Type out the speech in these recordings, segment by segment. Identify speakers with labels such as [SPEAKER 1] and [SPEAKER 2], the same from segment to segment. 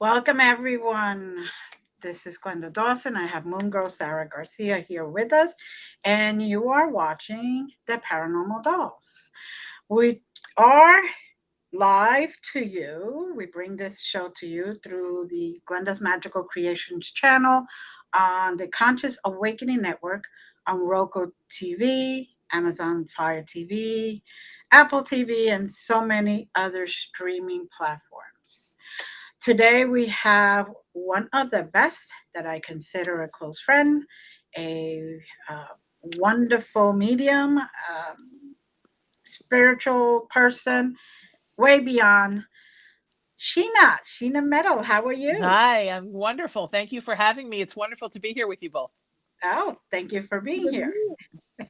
[SPEAKER 1] Welcome, everyone. This is Glenda Dawson. I have Moon Girl Sarah Garcia here with us, and you are watching the Paranormal Dolls. We are live to you. We bring this show to you through the Glenda's Magical Creations channel on the Conscious Awakening Network on Roku TV, Amazon Fire TV, Apple TV, and so many other streaming platforms. Today we have one of the best that I consider a close friend, a wonderful medium, spiritual person, way beyond Sheena Metal. How are you?
[SPEAKER 2] Hi, I'm wonderful. Thank you for having me. It's wonderful to be here with you both.
[SPEAKER 1] Oh, thank you for being here.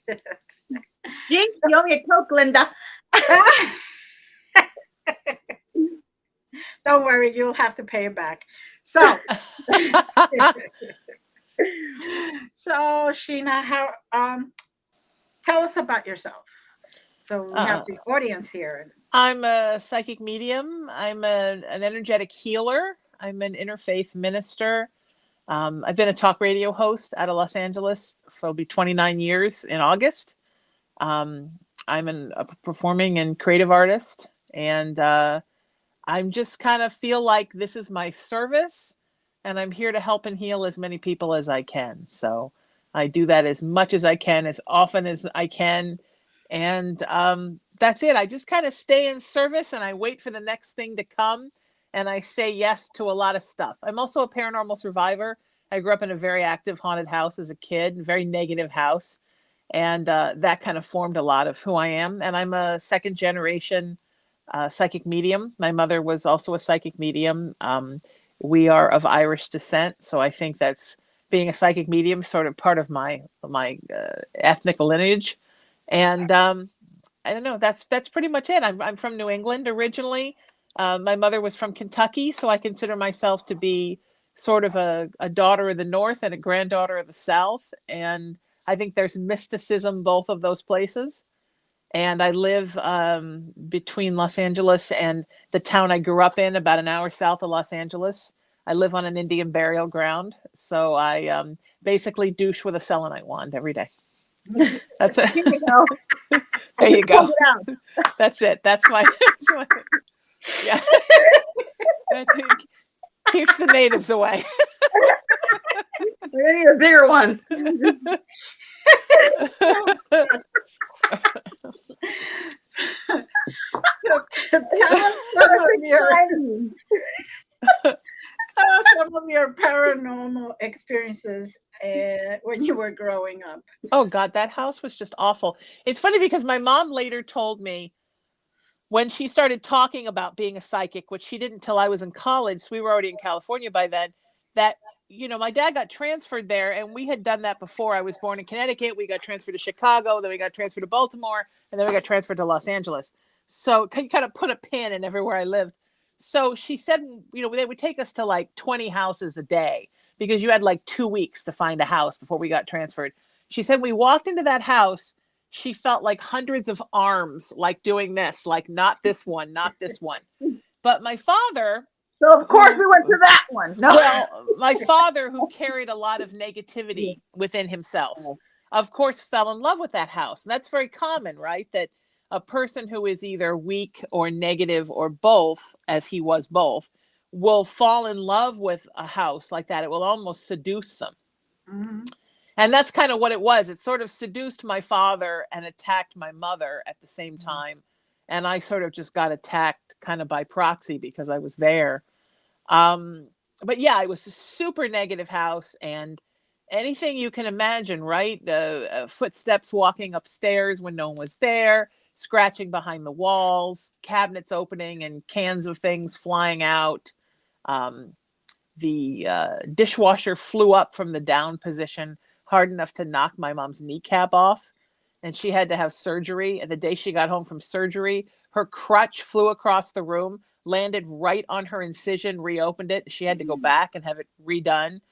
[SPEAKER 3] Jinx, you owe me a Coke, Linda.
[SPEAKER 1] Don't worry, you'll have to pay it back. So, Sheena, how tell us about yourself. So we have the audience here.
[SPEAKER 2] I'm a psychic medium. I'm an energetic healer. I'm an interfaith minister. I've been a talk radio host out of Los Angeles for it'll be 29 years in August. I'm a performing and creative artist, and I'm just kind of feel like this is my service, and I'm here to help and heal as many people as I can. So I do that as much as I can, as often as I can. And that's it. I just kind of stay in service and I wait for the next thing to come. And I say yes to a lot of stuff. I'm also a paranormal survivor. I grew up in a very active haunted house as a kid, a very negative house. And that kind of formed a lot of who I am. And I'm a second generation psychic medium. My mother was also a psychic medium. We are of Irish descent. So I think that's being a psychic medium, sort of part of my ethnic lineage. And I don't know, that's pretty much it. I'm from New England originally. My mother was from Kentucky, so I consider myself to be sort of a daughter of the North and a granddaughter of the South. And I think there's mysticism both of those places. And I live between Los Angeles and the town I grew up in, about an hour south of Los Angeles. I live on an Indian burial ground. So I basically douche with a selenite wand every day. That's it. There you go. That's it. That's my yeah. I think keeps the natives away.
[SPEAKER 3] We need a bigger one.
[SPEAKER 1] Tell us some of your paranormal experiences when you were growing up.
[SPEAKER 2] Oh God, that house was just awful. It's funny because my mom later told me when she started talking about being a psychic, which she didn't till I was in college, so we were already in California by then, that, you know, my dad got transferred there and we had done that before. I was born in Connecticut. We got transferred to Chicago. Then we got transferred to Baltimore. And then we got transferred to Los Angeles. So you kind of put a pin in everywhere I lived. So she said, you know, they would take us to like 20 houses a day because you had like 2 weeks to find a house before we got transferred. She said we walked into that house. She felt like hundreds of arms, like doing this, like not this one, not this one. But my father.
[SPEAKER 3] So of course we went to that one. No.
[SPEAKER 2] Well, my father, who carried a lot of negativity within himself, of course, fell in love with that house. And that's very common, right? That a person who is either weak or negative or both, as he was both, will fall in love with a house like that. It will almost seduce them. Mm-hmm. And that's kind of what it was. It sort of seduced my father and attacked my mother at the same time. And I sort of just got attacked kind of by proxy because I was there. But yeah, it was a super negative house and anything you can imagine, right? Footsteps walking upstairs when no one was there, scratching behind the walls, cabinets opening and cans of things flying out. The dishwasher flew up from the down position hard enough to knock my mom's kneecap off. And she had to have surgery. And the day she got home from surgery, her crutch flew across the room, landed right on her incision, reopened it. She had to go back and have it redone.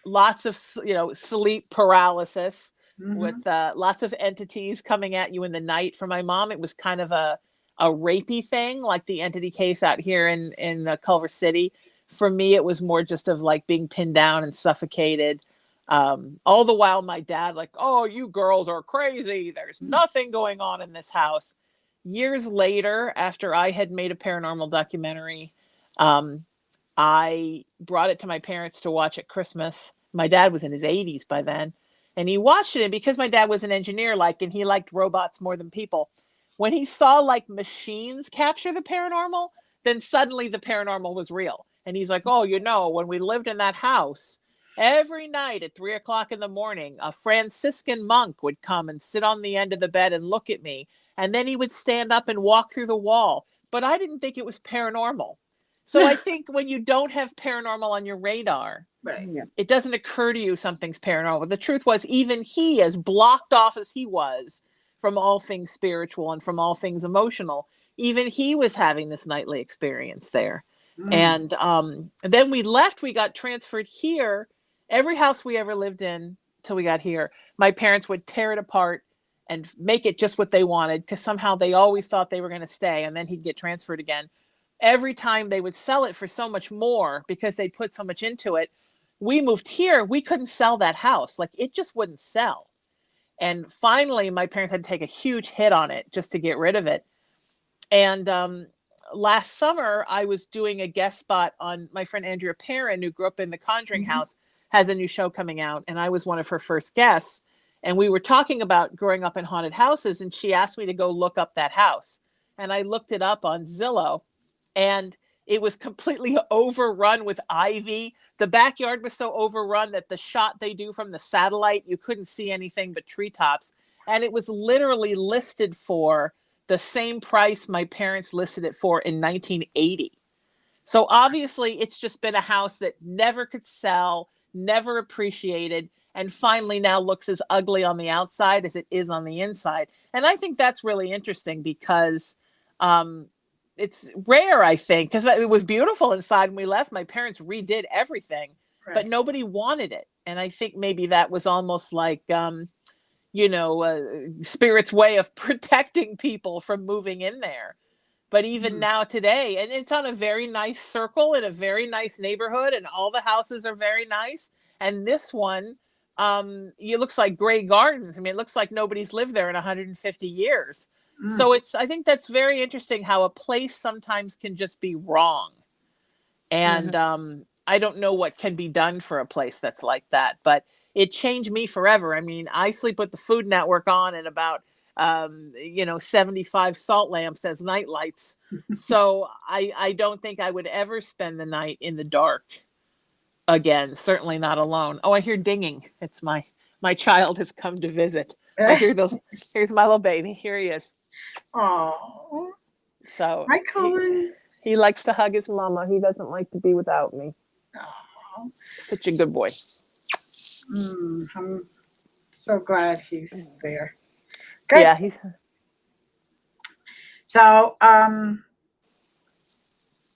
[SPEAKER 2] Lots of, sleep paralysis with lots of entities coming at you in the night. For my mom, it was kind of a a rapey thing, like the entity case out here in Culver City. For me, it was more just of like being pinned down and suffocated. All the while my dad like, oh, you girls are crazy. There's nothing going on in this house. Years later, after I had made a paranormal documentary, I brought it to my parents to watch at Christmas. My dad was in his 80s by then, and he watched it. And because my dad was an engineer, and he liked robots more than people, when he saw like machines capture the paranormal, then suddenly the paranormal was real. And he's like, oh, when we lived in that house, every night at 3 o'clock in the morning, a Franciscan monk would come and sit on the end of the bed and look at me. And then he would stand up and walk through the wall. But I didn't think it was paranormal. So I think when you don't have paranormal on your radar,
[SPEAKER 1] Right.
[SPEAKER 2] it doesn't occur to you something's paranormal. The truth was, even he, as blocked off as he was from all things spiritual and from all things emotional, even he was having this nightly experience there. And then we left, we got transferred here. Every house we ever lived in till we got here, my parents would tear it apart and make it just what they wanted, because somehow they always thought they were going to stay, and then he'd get transferred again. Every time they would sell it for so much more because they put so much into it. We moved here, we couldn't sell that house. Like, it just wouldn't sell. And finally, my parents had to take a huge hit on it just to get rid of it. And last summer, I was doing a guest spot on my friend Andrea Perrin, who grew up in the Conjuring house, has a new show coming out. And I was one of her first guests. And we were talking about growing up in haunted houses. And she asked me to go look up that house. And I looked it up on Zillow. And it was completely overrun with ivy. The backyard was so overrun that the shot they do from the satellite, you couldn't see anything but treetops. And it was literally listed for the same price my parents listed it for in 1980. So obviously it's just been a house that never could sell, never appreciated, and finally now looks as ugly on the outside as it is on the inside. And I think that's really interesting because it's rare, I think, because it was beautiful inside when we left. My parents redid everything, but nobody wanted it. And I think maybe that was almost like, Spirit's way of protecting people from moving in there. But even now today, and it's on a very nice circle in a very nice neighborhood, and all the houses are very nice. And this one, it looks like Grey Gardens. I mean, it looks like nobody's lived there in 150 years. So I think that's very interesting how a place sometimes can just be wrong. And I don't know what can be done for a place that's like that, but it changed me forever. I mean, I sleep with the Food Network on and about 75 salt lamps as night lights. So I don't think I would ever spend the night in the dark again, certainly not alone. Oh, I hear dinging. It's my child has come to visit. I hear here's my little baby. Here he is.
[SPEAKER 1] Oh.
[SPEAKER 2] So
[SPEAKER 1] Hi, Colin.
[SPEAKER 2] He likes to hug his mama. He doesn't like to be without me.
[SPEAKER 1] Oh.
[SPEAKER 2] Such a good boy.
[SPEAKER 1] I'm so glad he's there. Good.
[SPEAKER 2] Yeah.
[SPEAKER 1] So,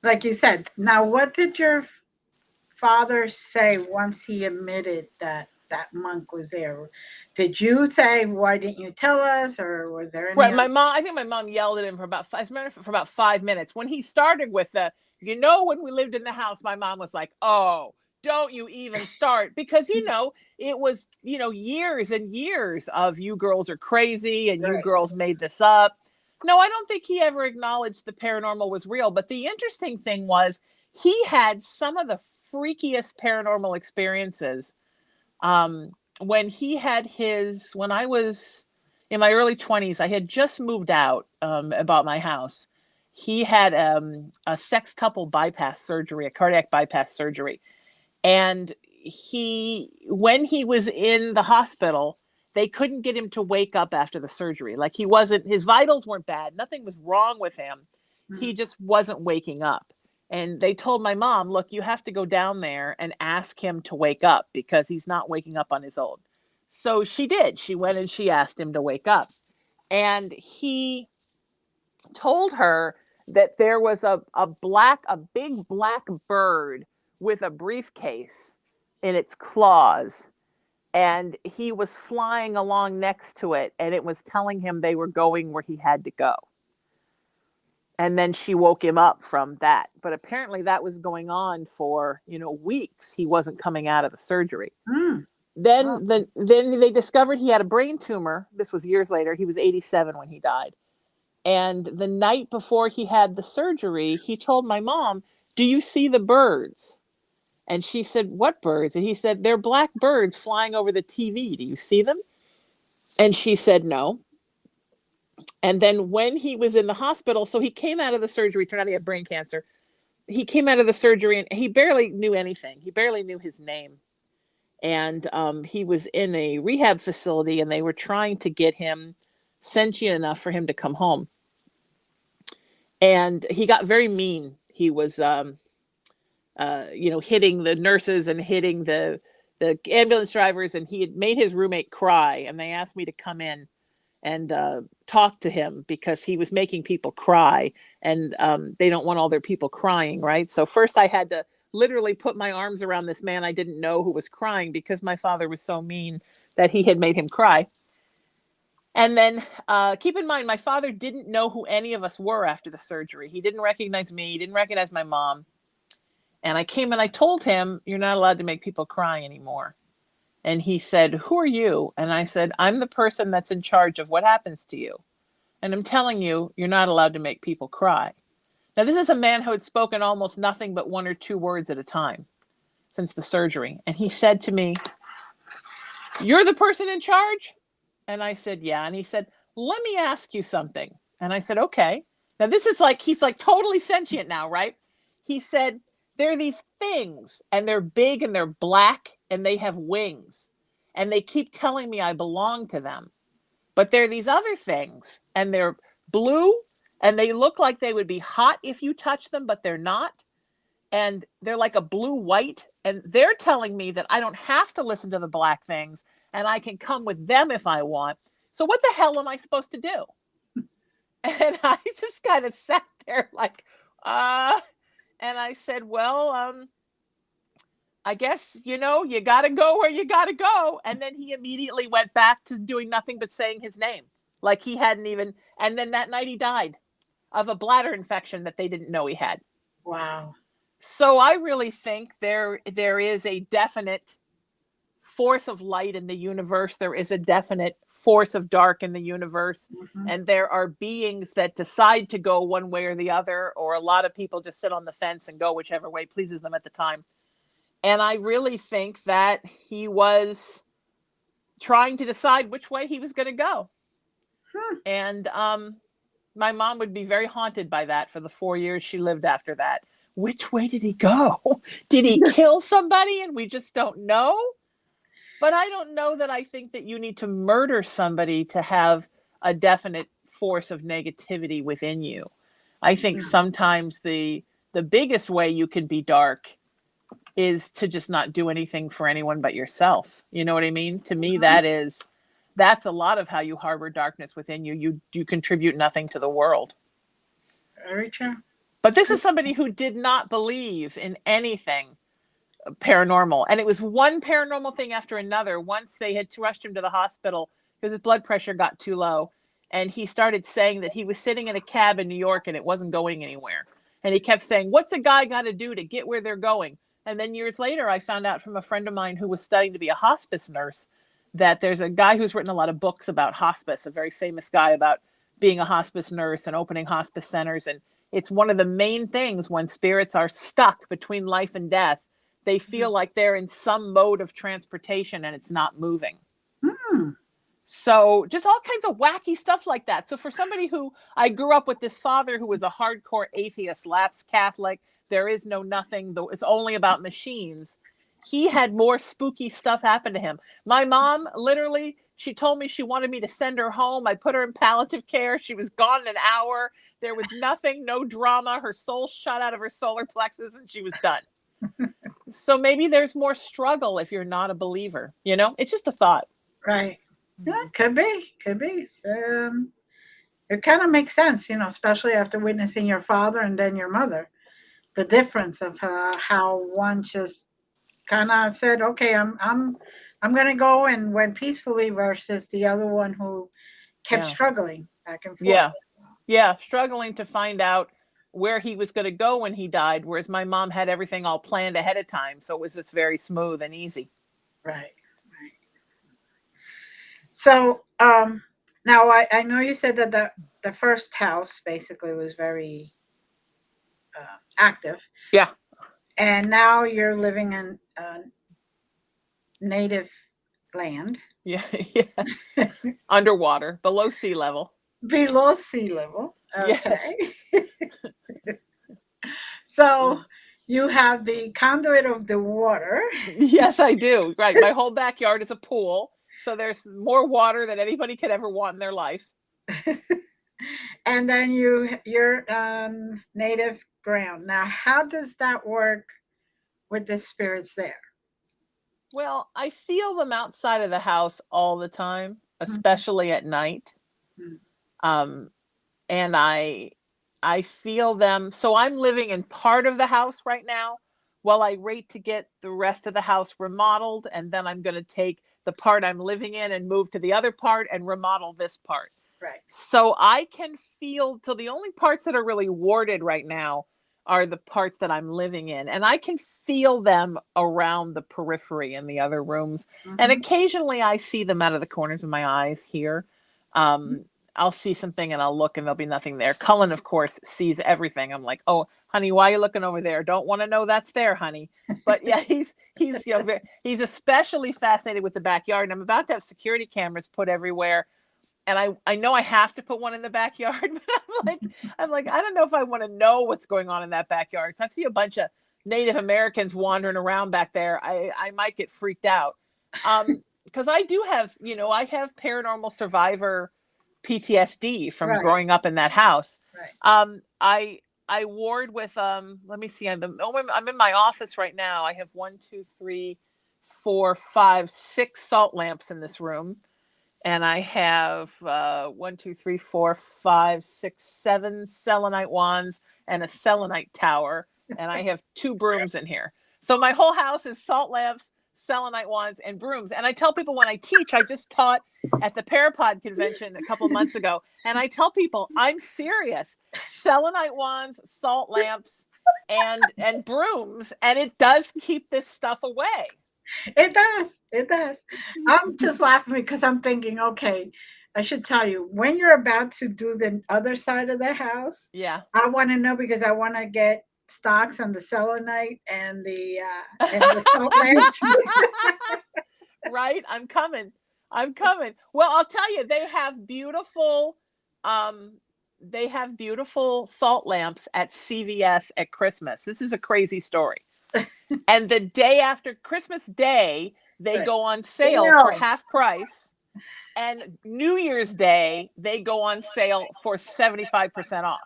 [SPEAKER 1] like you said, now what did your father say once he admitted that monk was there? Did you say, why didn't you tell us, or was there any?
[SPEAKER 2] Right, I think my mom yelled at him for about 5 minutes. When he started with when we lived in the house, my mom was like, oh, don't you even start, because it was years and years of you girls are crazy and you girls made this up. No, I don't think he ever acknowledged the paranormal was real. But the interesting thing was he had some of the freakiest paranormal experiences. When I was in my early 20s, I had just moved out about my house. He had a sextuple bypass surgery, a cardiac bypass surgery. And when he was in the hospital, they couldn't get him to wake up after the surgery. Like his vitals weren't bad. Nothing was wrong with him. He just wasn't waking up. And they told my mom, look, you have to go down there and ask him to wake up because he's not waking up on his own. So she did. She went and she asked him to wake up. And he told her that there was a big black bird with a briefcase in its claws. And he was flying along next to it, and it was telling him they were going where he had to go. And then she woke him up from that. But apparently that was going on for, weeks. He wasn't coming out of the surgery.
[SPEAKER 1] Mm.
[SPEAKER 2] Then they discovered he had a brain tumor. This was years later. He was 87 when he died. And the night before he had the surgery, he told my mom, "Do you see the birds?" And she said, "What birds?" And he said, "They're black birds flying over the TV. Do you see them?" And she said, "No." And then when he was in the hospital, so he came out of the surgery, turned out he had brain cancer. He came out of the surgery and he barely knew anything. He barely knew his name. And he was in a rehab facility and they were trying to get him sentient enough for him to come home. And he got very mean. He was, hitting the nurses and hitting the ambulance drivers. And he had made his roommate cry. And they asked me to come in and talk to him because he was making people cry. And they don't want all their people crying, right? So first I had to literally put my arms around this man I didn't know who was crying because my father was so mean that he had made him cry. And then keep in mind, my father didn't know who any of us were after the surgery. He didn't recognize me. He didn't recognize my mom. And I came and I told him, "You're not allowed to make people cry anymore." And he said, "Who are you?" And I said, "I'm the person that's in charge of what happens to you. And I'm telling you, you're not allowed to make people cry." Now, this is a man who had spoken almost nothing but 1 or 2 words at a time since the surgery. And he said to me, "You're the person in charge?" And I said, "Yeah." And he said, "Let me ask you something." And I said, "Okay." Now, this is like, he's like totally sentient now, right? He said, "There are these things and they're big and they're black and they have wings. And they keep telling me I belong to them. But there are these other things and they're blue and they look like they would be hot if you touch them, but they're not. And they're like a blue-white. And they're telling me that I don't have to listen to the black things and I can come with them if I want. So what the hell am I supposed to do?" And I just kind of sat there like, and I said, "Well, I guess, you got to go where you got to go." And then he immediately went back to doing nothing but saying his name. Like he hadn't even, and then that night he died of a bladder infection that they didn't know he had.
[SPEAKER 1] Wow.
[SPEAKER 2] So I really think there is a definite force of light in the universe. There is a definite force of dark in the universe.
[SPEAKER 1] Mm-hmm.
[SPEAKER 2] And there are beings that decide to go one way or the other, or a lot of people just sit on the fence and go whichever way pleases them at the time. And I really think that he was trying to decide which way he was going to go. And my mom would be very haunted by that for the 4 years she lived after that. Which way did he go? Did he kill somebody and we just don't know? But I don't know that I think that you need to murder somebody to have a definite force of negativity within you. I think sometimes the biggest way you can be dark is to just not do anything for anyone but yourself. You know what I mean? To me, that's a lot of how you harbor darkness within you. You contribute nothing to the world.
[SPEAKER 1] Very true.
[SPEAKER 2] But this is somebody who did not believe in anything paranormal. And it was one paranormal thing after another. Once they had rushed him to the hospital because his blood pressure got too low. And he started saying that he was sitting in a cab in New York and it wasn't going anywhere. And he kept saying, "What's a guy got to do to get where they're going?" And then years later, I found out from a friend of mine who was studying to be a hospice nurse that there's a guy who's written a lot of books about hospice, a very famous guy about being a hospice nurse and opening hospice centers. And it's one of the main things when spirits are stuck between life and death. They feel like they're in some mode of transportation and it's not moving. So just all kinds of wacky stuff like that. So for somebody who, I grew up with this father who was a hardcore atheist, lapsed Catholic, there is no nothing, it's only about machines. He had more spooky stuff happen to him. My mom, literally, she told me she wanted me to send her home. I put her in palliative care. She was gone in an hour. There was nothing, no drama. Her soul shot out of her solar plexus and she was done. So maybe there's more struggle if you're not a believer. It's just a thought.
[SPEAKER 1] Right. Yeah, could be. So, it kind of makes sense, especially after witnessing your father and then your mother. The difference of how one just kind of said, "Okay, I'm going to go," and went peacefully, versus the other one who kept struggling back and forth.
[SPEAKER 2] Yeah. Yeah, struggling to find out where he was going to go when he died, whereas my mom had everything all planned ahead of time, so it was just very smooth and easy.
[SPEAKER 1] Right. So now I know you said that the first house basically was very active.
[SPEAKER 2] Yeah.
[SPEAKER 1] And now you're living in native land.
[SPEAKER 2] Yeah. Yes. Underwater, below sea level.
[SPEAKER 1] Below sea level. Okay.
[SPEAKER 2] Yes.
[SPEAKER 1] So you have the conduit of the water.
[SPEAKER 2] Yes, I do. Right. My whole backyard is a pool. So there's more water than anybody could ever want in their life.
[SPEAKER 1] And then you're native ground. Now, how does that work with the spirits there?
[SPEAKER 2] Well, I feel them outside of the house all the time, especially at night.
[SPEAKER 1] Mm-hmm.
[SPEAKER 2] And I feel them. So I'm living in part of the house right now while I wait to get the rest of the house remodeled. And then I'm going to take the part I'm living in and move to the other part and remodel this part.
[SPEAKER 1] Right.
[SPEAKER 2] So I can feel, so the only parts that are really warded right now are the parts that I'm living in. And I can feel them around the periphery in the other rooms.
[SPEAKER 1] Mm-hmm.
[SPEAKER 2] And occasionally I see them out of the corners of my eyes here. I'll see something and I'll look and there'll be nothing there. Cullen, of course, sees everything. I'm like, oh, honey, why are you looking over there? Don't want to know that's there, honey. But yeah, he's he's especially fascinated with the backyard. And I'm about to have security cameras put everywhere. And I know I have to put one in the backyard, but I'm like, I don't know if I want to know what's going on in that backyard. So I see a bunch of Native Americans wandering around back there. I might get freaked out. Because I do have, I have paranormal survivor PTSD from growing up in that house.
[SPEAKER 1] Right.
[SPEAKER 2] I ward with let me see, I'm in my office right now. I have 1, 2, 3, 4, 5, 6 salt lamps in this room, and I have 1, 2, 3, 4, 5, 6, 7 selenite wands and a selenite tower, and I have 2 brooms in here. So my whole house is salt lamps, selenite wands, and brooms. And I tell people when I teach, I just taught at the Parapod convention a couple months ago, and I tell people, I'm serious. Selenite wands, salt lamps, and brooms, and it does keep this stuff away.
[SPEAKER 1] It does. It does. I'm just laughing because I'm thinking, okay, I should tell you, when you're about to do the other side of the house,
[SPEAKER 2] yeah,
[SPEAKER 1] I want to know because I want to get stocks on the selenite and the salt lamps.
[SPEAKER 2] Right? I'm coming. Well, I'll tell you, they have beautiful salt lamps at CVS at Christmas. This is a crazy story. And the day after Christmas Day, they go on sale for half price. And New Year's Day, they go on sale for 75% off.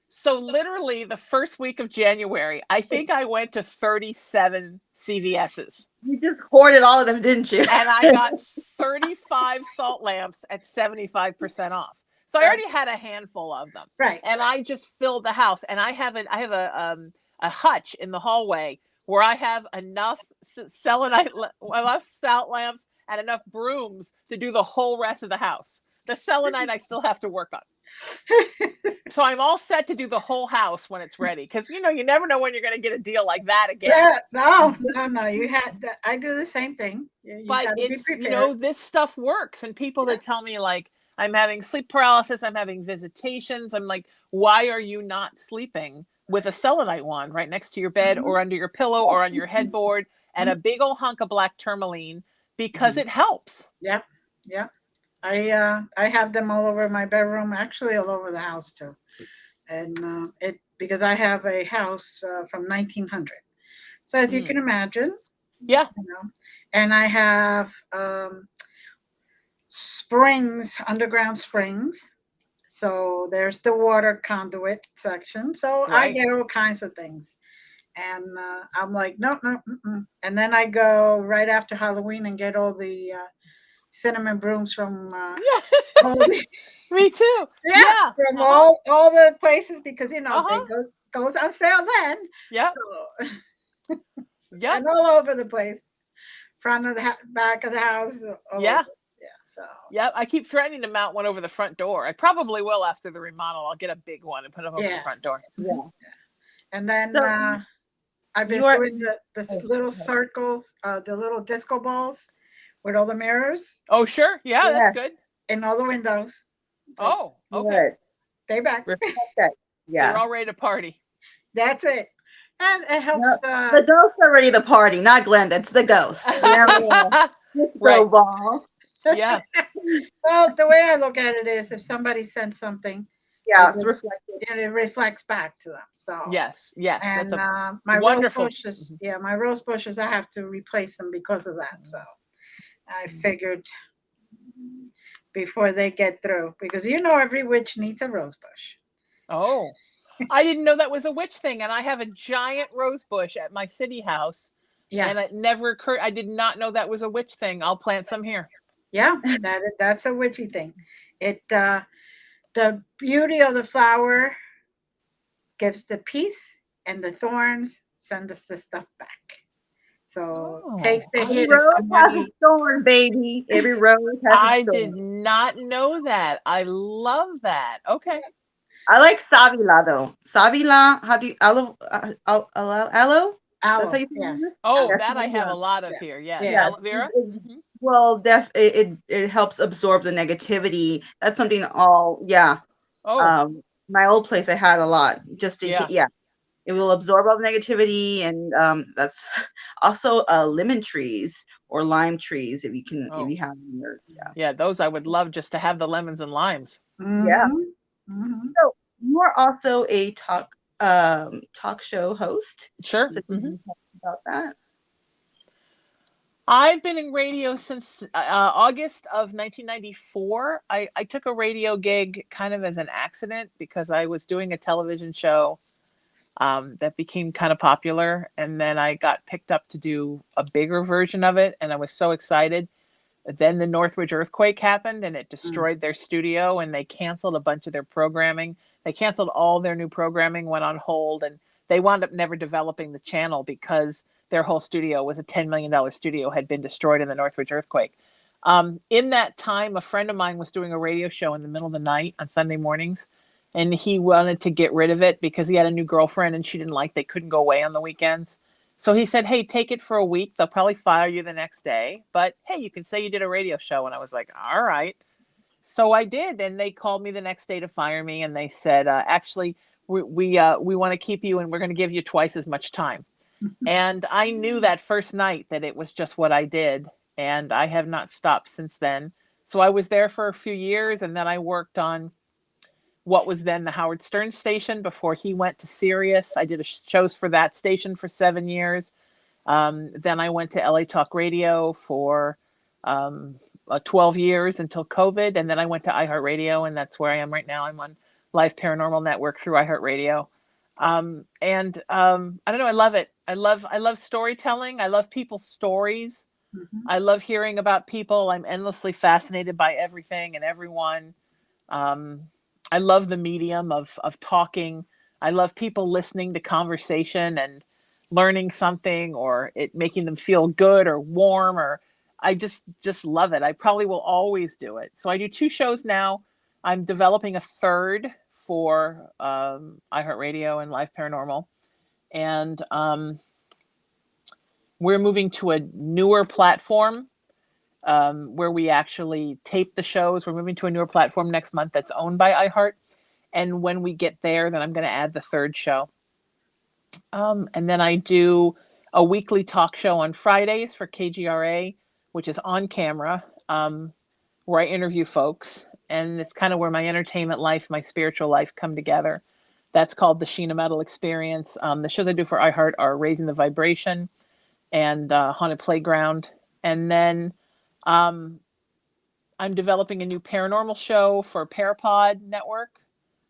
[SPEAKER 2] So literally the first week of January, I think I went to 37 CVS's.
[SPEAKER 3] You just hoarded all of them, didn't you?
[SPEAKER 2] And I got 35 salt lamps at 75% off. So I already had a handful of them.
[SPEAKER 1] Right.
[SPEAKER 2] And I just filled the house. And I have a hutch in the hallway where I have enough selenite, enough salt lamps and enough brooms to do the whole rest of the house. The selenite I still have to work on. So I'm all set to do the whole house when it's ready. Because, you never know when you're going to get a deal like that again.
[SPEAKER 1] Yeah, no. You had that. I do the same thing.
[SPEAKER 2] But it's, this stuff works. And people that tell me, like, I'm having sleep paralysis, I'm having visitations. I'm like, why are you not sleeping with a selenite wand right next to your bed or under your pillow or on your headboard and a big old hunk of black tourmaline? Because it helps.
[SPEAKER 1] Yeah. Yeah. I have them all over my bedroom, actually all over the house too, and because I have a house from 1900, so as you can imagine, and I have springs, underground springs. So there's the water conduit section. So I get all kinds of things, and I'm like, no, and then I go right after Halloween and get all the cinnamon brooms from
[SPEAKER 2] me too.
[SPEAKER 1] From all the places because they goes on sale then. So, and all over the place, front of the back of the house. So
[SPEAKER 2] Yep, I keep threatening to mount one over the front door. I probably will after the remodel. I'll get a big one and put it over the front door.
[SPEAKER 3] Yeah.
[SPEAKER 1] and then
[SPEAKER 3] So
[SPEAKER 1] I've been
[SPEAKER 3] you're
[SPEAKER 1] doing the little circle, the little disco balls with all the mirrors
[SPEAKER 2] Oh, sure. Yeah,
[SPEAKER 3] Yeah.
[SPEAKER 2] that's good.
[SPEAKER 1] in all the windows. So
[SPEAKER 2] Oh, okay.
[SPEAKER 3] good.
[SPEAKER 1] stay back.
[SPEAKER 3] Reflect that.
[SPEAKER 2] So you're
[SPEAKER 3] Yeah.
[SPEAKER 2] all ready to party.
[SPEAKER 1] That's it. And it helps.
[SPEAKER 3] No, the ghosts are ready to party, not Glenda. It's the ghost.
[SPEAKER 2] Right.
[SPEAKER 3] Disco ball.
[SPEAKER 2] Yeah.
[SPEAKER 1] Well, the way I look at it is if somebody sends something,
[SPEAKER 3] Yeah,
[SPEAKER 1] it
[SPEAKER 3] it's
[SPEAKER 1] just-
[SPEAKER 3] reflected.
[SPEAKER 1] it reflects back to them. So
[SPEAKER 2] Yes. Yes.
[SPEAKER 1] and
[SPEAKER 2] That's a
[SPEAKER 1] my
[SPEAKER 2] wonderful-
[SPEAKER 1] rose bushes, my rose bushes, I have to replace them because of that. So I figured before they get through, because every witch needs a rose bush.
[SPEAKER 2] Oh, I didn't know that was a witch thing. And I have a giant rose bush at my city house.
[SPEAKER 1] Yes.
[SPEAKER 2] And it never occurred. I did not know that was a witch thing. I'll plant some here.
[SPEAKER 1] Yeah, that's a witchy thing. It the beauty of the flower gives the peace, and the thorns send us the stuff back. So takes the
[SPEAKER 3] Every
[SPEAKER 1] hit of
[SPEAKER 3] rose has a
[SPEAKER 1] somebody.
[SPEAKER 3] thorn, baby. Every rose has a
[SPEAKER 2] I
[SPEAKER 3] thorn.
[SPEAKER 2] did not know that. I love that. Okay.
[SPEAKER 3] I like Savila though. Savila, how do you aloe? Aloe?
[SPEAKER 1] Aloe,
[SPEAKER 3] That's how you say
[SPEAKER 1] yes.
[SPEAKER 3] it?
[SPEAKER 2] Oh,
[SPEAKER 3] Yes,
[SPEAKER 2] that I have a
[SPEAKER 3] yeah.
[SPEAKER 2] lot of
[SPEAKER 1] Yeah.
[SPEAKER 2] here. Yes.
[SPEAKER 1] Yeah.
[SPEAKER 2] Aloe vera.
[SPEAKER 3] It- Well, it helps absorb the negativity. That's something
[SPEAKER 2] Oh,
[SPEAKER 3] my old place I had a lot just in
[SPEAKER 2] Yeah.
[SPEAKER 3] case, it will absorb all the negativity, and that's also lemon trees or lime trees if you have them in your
[SPEAKER 2] yeah. Those I would love just to have the lemons and limes.
[SPEAKER 3] Yeah.
[SPEAKER 1] Mhm.
[SPEAKER 3] So you are also a talk show host.
[SPEAKER 2] Sure.
[SPEAKER 3] So can you talk about that?
[SPEAKER 2] I've been in radio since August of 1994. I took a radio gig kind of as an accident because I was doing a television show that became kind of popular. And then I got picked up to do a bigger version of it. And I was so excited. Then the Northridge earthquake happened and it destroyed their studio and they canceled a bunch of their programming. They canceled all their new programming, went on hold, and they wound up never developing the channel because their whole studio was a $10 million studio, had been destroyed in the Northridge earthquake. In that time, a friend of mine was doing a radio show in the middle of the night on Sunday mornings, and he wanted to get rid of it because he had a new girlfriend and she didn't like they couldn't go away on the weekends. So he said, hey, take it for a week. They'll probably fire you the next day. But hey, you can say you did a radio show. And I was like, all right. So I did. And they called me the next day to fire me. And they said, actually, we want to keep you and we're going to give you twice as much time. And I knew that first night that it was just what I did. And I have not stopped since then. So I was there for a few years. And then I worked on what was then the Howard Stern station before he went to Sirius. I did shows for that station for 7 years. Then I went to LA Talk Radio for 12 years until COVID. And then I went to iHeartRadio, and that's where I am right now. I'm on Live Paranormal Network through iHeartRadio. I don't know. I love it. I love storytelling. I love people's stories. I love hearing about people. I'm endlessly fascinated by everything and everyone. I love the medium of talking. I love people listening to conversation and learning something, or it making them feel good or warm, or I just love it. I probably will always do it. So I do 2 shows now. I'm developing a third for iHeartRadio and Live Paranormal. And we're moving to a newer platform where we actually tape the shows. We're moving to a newer platform next month that's owned by iHeart. And when we get there, then I'm going to add the third show. And then I do a weekly talk show on Fridays for KGRA, which is on camera, where I interview folks. And it's kind of where my entertainment life, my spiritual life come together. That's called the Sheena Metal Experience. The shows I do for iHeart are Raising the Vibration and Haunted Playground. And then I'm developing a new paranormal show for Parapod Network,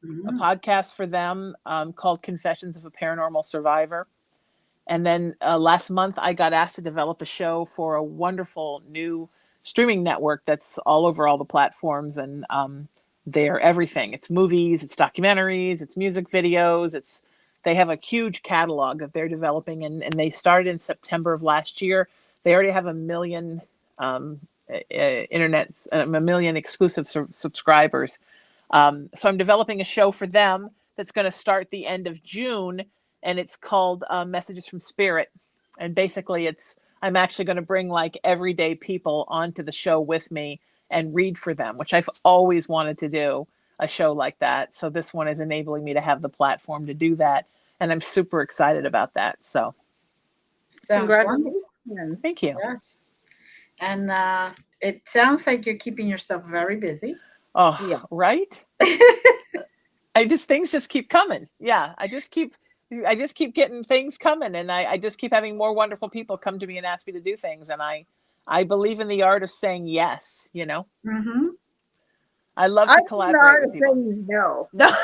[SPEAKER 2] a podcast for them called Confessions of a Paranormal Survivor. And then last month, I got asked to develop a show for a wonderful new streaming network that's all over all the platforms. And they're everything. It's movies, it's documentaries, it's music videos. They have a huge catalog that they're developing. And they started in September of last year. They already have 1 million internet, a million exclusive subscribers. So I'm developing a show for them that's going to start the end of June, and it's called Messages from Spirit. And basically I'm actually going to bring like everyday people onto the show with me and read for them, which I've always wanted to do, a show like that. So this one is enabling me to have the platform to do that. And I'm super excited about that. So
[SPEAKER 1] Sounds wonderful.
[SPEAKER 3] Congratulations.
[SPEAKER 2] Thank you.
[SPEAKER 1] Yes. And it sounds like you're keeping yourself very busy.
[SPEAKER 2] Oh,
[SPEAKER 3] Yeah.
[SPEAKER 2] right. Things just keep coming. Yeah. I just keep getting things coming, and I just keep having more wonderful people come to me and ask me to do things. And I believe in the art of saying yes, you know.
[SPEAKER 1] Mm-hmm.
[SPEAKER 2] I love to collaborate with people.
[SPEAKER 3] No.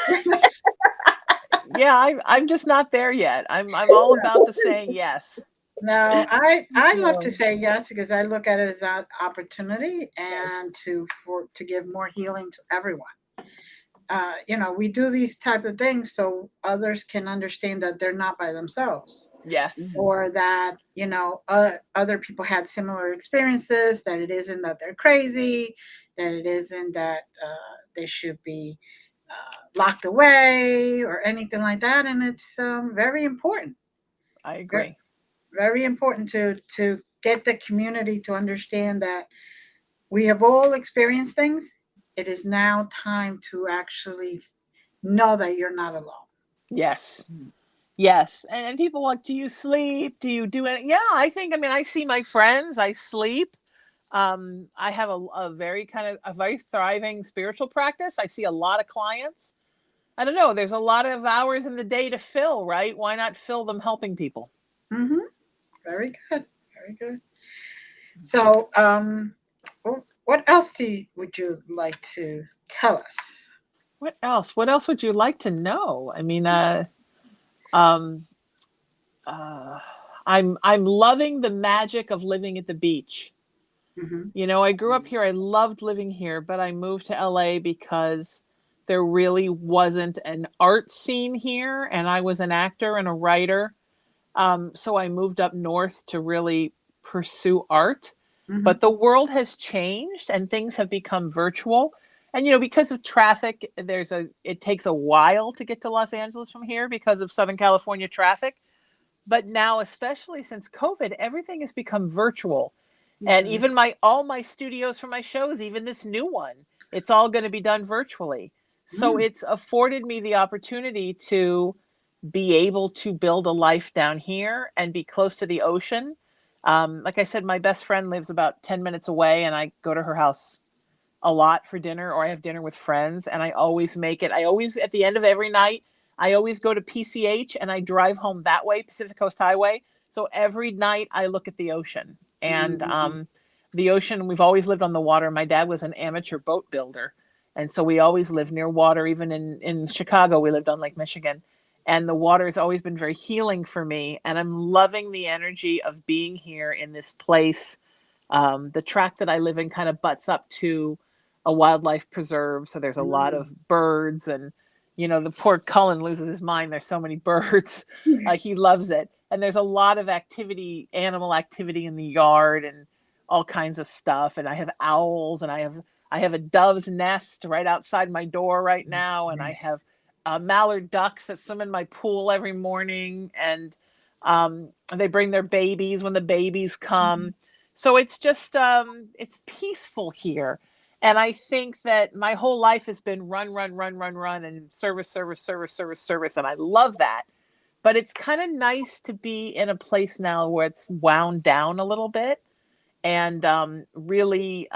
[SPEAKER 2] Yeah, I'm just not there yet. I'm all about the saying yes.
[SPEAKER 1] No, I love to say yes because I look at it as an opportunity and to give more healing to everyone. We do these type of things so others can understand that they're not by themselves.
[SPEAKER 2] Yes.
[SPEAKER 1] Or that, other people had similar experiences, that it isn't that they're crazy, that it isn't that they should be locked away or anything like that. And it's very important.
[SPEAKER 2] I agree.
[SPEAKER 1] Very important to get the community to understand that we have all experienced things. It is now time to actually know that you're not alone.
[SPEAKER 2] Yes. Yes. And people like, do you sleep? Do you do it? Yeah, I see my friends, I sleep. I have a very thriving spiritual practice. I see a lot of clients. I don't know. There's a lot of hours in the day to fill, right? Why not fill them helping people?
[SPEAKER 1] Mm-hmm. Very good. Very good. So, what else would you like to tell us?
[SPEAKER 2] What else? What else would you like to know? I mean, I'm loving the magic of living at the beach.
[SPEAKER 1] Mm-hmm.
[SPEAKER 2] I grew up here. I loved living here, but I moved to LA because there really wasn't an art scene here, and I was an actor and a writer. So I moved up north to really pursue art.
[SPEAKER 1] Mm-hmm.
[SPEAKER 2] But the world has changed and things have become virtual. And, because of traffic, it takes a while to get to Los Angeles from here because of Southern California traffic. But now, especially since COVID, everything has become virtual. And even all my studios for my shows, even this new one, it's all going to be done virtually. So it's afforded me the opportunity to be able to build a life down here and be close to the ocean. Like I said, my best friend lives about 10 minutes away, and I go to her house a lot for dinner, or I have dinner with friends, and I always at the end of every night, I always go to PCH and I drive home that way, Pacific Coast Highway. So every night I look at the ocean, and the ocean, we've always lived on the water. My dad was an amateur boat builder. And so we always lived near water. Even in Chicago, we lived on Lake Michigan. And the water has always been very healing for me. And I'm loving the energy of being here in this place. The tract that I live in kind of butts up to a wildlife preserve. So there's a lot of birds. And, the poor Cullen loses his mind. There's so many birds. He loves it. And there's a lot of animal activity in the yard and all kinds of stuff. And I have owls, and I have a dove's nest right outside my door right now. And I have mallard ducks that swim in my pool every morning, and they bring their babies when the babies come. So it's just it's peaceful here. And I think that my whole life has been run, and service. And I love that. But it's kind of nice to be in a place now where it's wound down a little bit. And really,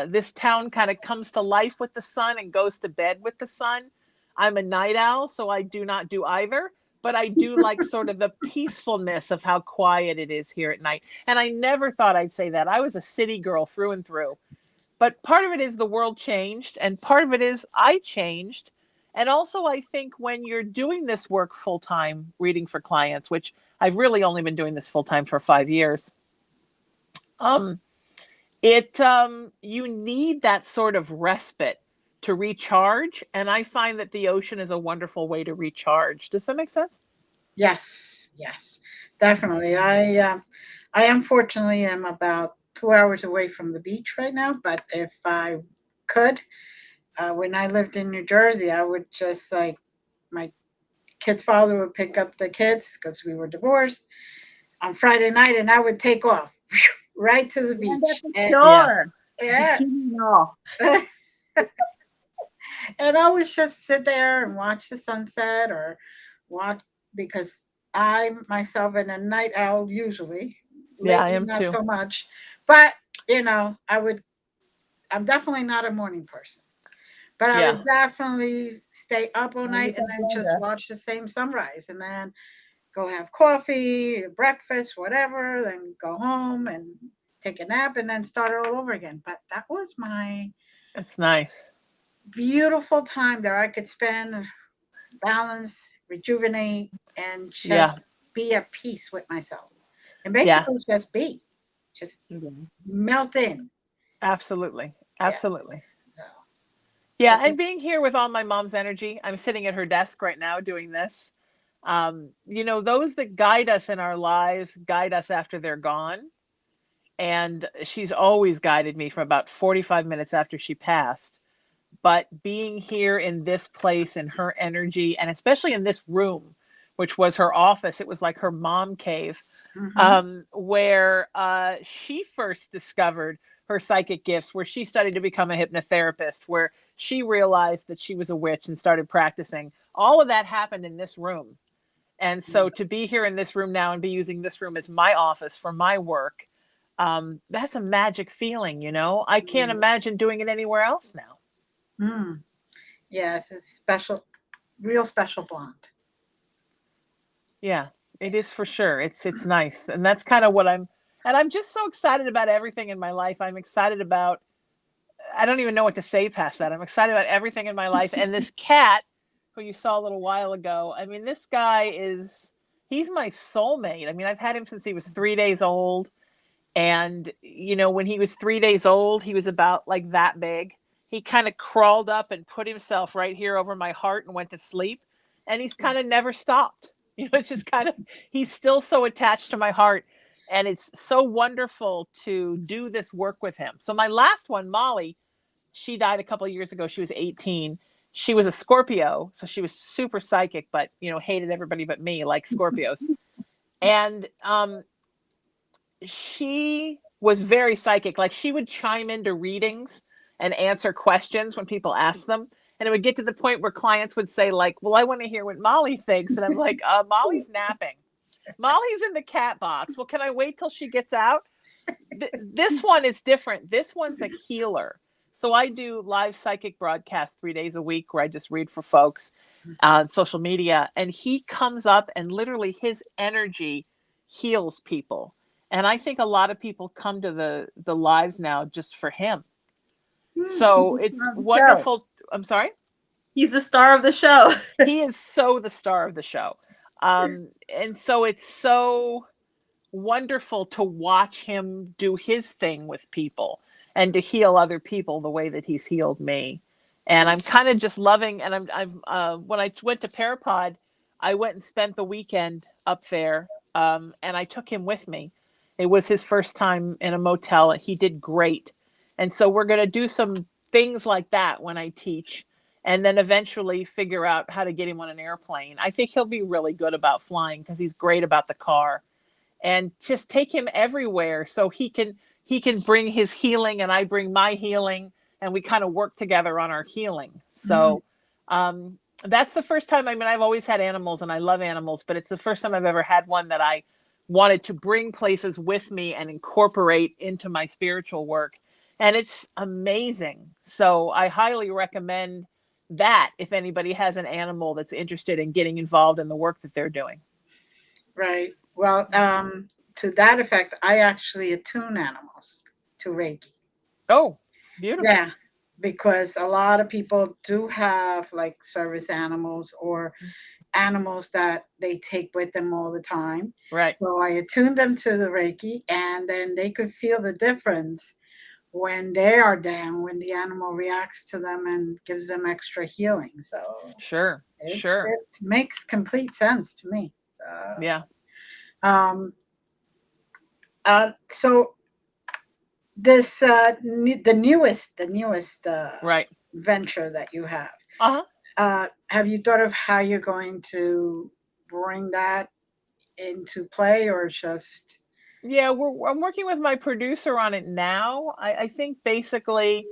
[SPEAKER 2] this town kind of comes to life with the sun and goes to bed with the sun. I'm a night owl, so I do not do either. But I do like sort of the peacefulness of how quiet it is here at night. And I never thought I'd say that. I was a city girl through and through. But part of it is the world changed, and part of it is I changed. And also, I think when you're doing this work full-time, reading for clients, which I've really only been doing this full-time for 5 years, you need that sort of respite to recharge. And I find that the ocean is a wonderful way to recharge. Does that make sense?
[SPEAKER 1] Yes, definitely. I unfortunately am about 2 hours away from the beach right now, but if I could, when I lived in New Jersey, I would just like my kid's father would pick up the kids because we were divorced on Friday night, and I would take off right to the beach. And,
[SPEAKER 3] Sure.
[SPEAKER 1] yeah.
[SPEAKER 3] Bikini and all.
[SPEAKER 1] And I would just sit there and watch the sunset or watch because I myself am a night owl usually.
[SPEAKER 2] Yeah, I
[SPEAKER 1] Lately,
[SPEAKER 2] am
[SPEAKER 1] not
[SPEAKER 2] too.
[SPEAKER 1] so much. But, I'm definitely not a morning person. But I
[SPEAKER 2] Yeah.
[SPEAKER 1] would definitely stay up all
[SPEAKER 3] You
[SPEAKER 1] night and
[SPEAKER 3] got
[SPEAKER 1] then just
[SPEAKER 3] Brenda.
[SPEAKER 1] watch the same sunrise and then go have coffee, breakfast, whatever, then go home and take a nap and then start it all over again. But that was my
[SPEAKER 2] It's nice.
[SPEAKER 1] beautiful time there. I could spend, balance, rejuvenate, and
[SPEAKER 2] Yeah.
[SPEAKER 1] just be at peace with myself. And
[SPEAKER 2] Yeah.
[SPEAKER 1] basically just be, just melt in.
[SPEAKER 2] Absolutely.
[SPEAKER 1] Yeah.
[SPEAKER 2] Absolutely.
[SPEAKER 1] So,
[SPEAKER 2] Yeah.
[SPEAKER 1] it
[SPEAKER 2] And
[SPEAKER 1] just,
[SPEAKER 2] being here with all my mom's energy, I'm sitting at her desk right now doing this. Those that guide us in our lives guide us after they're gone. And she's always guided me from about 45 minutes after she passed. But being here in this place and her energy, and especially in this room, which was her office, it was like her mom cave, where she first discovered her psychic gifts, where she studied to become a hypnotherapist, where she realized that she was a witch and started practicing. All of that happened in this room. And so to be here in this room now and be using this room as my office for my work, that's a magic feeling, I can't imagine doing it anywhere else now.
[SPEAKER 1] mm, yes, it's special, real special blonde.
[SPEAKER 2] Yeah, it is for sure. It's nice. And that's kind of I'm just so excited about everything in my life. I'm excited about, I don't even know what to say past that. I'm excited about everything in my life. And this cat who you saw a little while ago, I mean, this guy he's my soulmate. I mean, I've had him since he was 3 days old. And, when he was 3 days old, he was about like that big. He kind of crawled up and put himself right here over my heart and went to sleep. And he's kind of never stopped. It's just he's still so attached to my heart. And it's so wonderful to do this work with him. So my last one, Molly, she died a couple of years ago. She was 18. She was a Scorpio. So she was super psychic, but, hated everybody but me, like Scorpios. And, she was very psychic. Like she would chime into readings and answer questions when people asked them. And it would get to the point where clients would say like, well, I want to hear what Molly thinks. And I'm like, Molly's napping. Molly's in the cat box. Well, can I wait till she gets out? This one is different. This one's a healer. So I do live psychic broadcasts 3 days a week where I just read for folks on social media. And he comes up and literally his energy heals people. And I think a lot of people come to the lives now just for him. So it's wonderful. I'm sorry?
[SPEAKER 3] He's the star of the show.
[SPEAKER 2] He is so the star of the show. And so it's so wonderful to watch him do his thing with people and to heal other people the way that he's healed me. And I'm kind of just loving, and I'm when I went to Parapod, I went and spent the weekend up there, and I took him with me. It was his first time in a motel. He did great. And so we're going to do some things like that when I teach, and then eventually figure out how to get him on an airplane. I think he'll be really good about flying because he's great about the car. And just take him everywhere so he can bring his healing and I bring my healing, and we kind of work together on our healing. So that's the first time. I mean, I've always had animals and I love animals, but it's the first time I've ever had one that I wanted to bring places with me and incorporate into my spiritual work. And it's amazing. So I highly recommend that if anybody has an animal that's interested in getting involved in the work that they're doing.
[SPEAKER 1] Right. Well, to that effect, I actually attune animals to Reiki.
[SPEAKER 2] Oh, beautiful.
[SPEAKER 1] Yeah, because a lot of people do have like service animals or animals that they take with them all the time.
[SPEAKER 2] Right.
[SPEAKER 1] So I attune them to the Reiki, and then they could feel the difference when they are down, when the animal reacts to them and gives them extra healing. So
[SPEAKER 2] Sure.
[SPEAKER 1] it makes complete sense to me.
[SPEAKER 2] Yeah.
[SPEAKER 1] So this the newest
[SPEAKER 2] Right.
[SPEAKER 1] venture that you have.
[SPEAKER 2] Uh-huh.
[SPEAKER 1] Have you thought of how you're going to bring that into play, or just?
[SPEAKER 2] Yeah, I'm working with my producer on it now. I think basically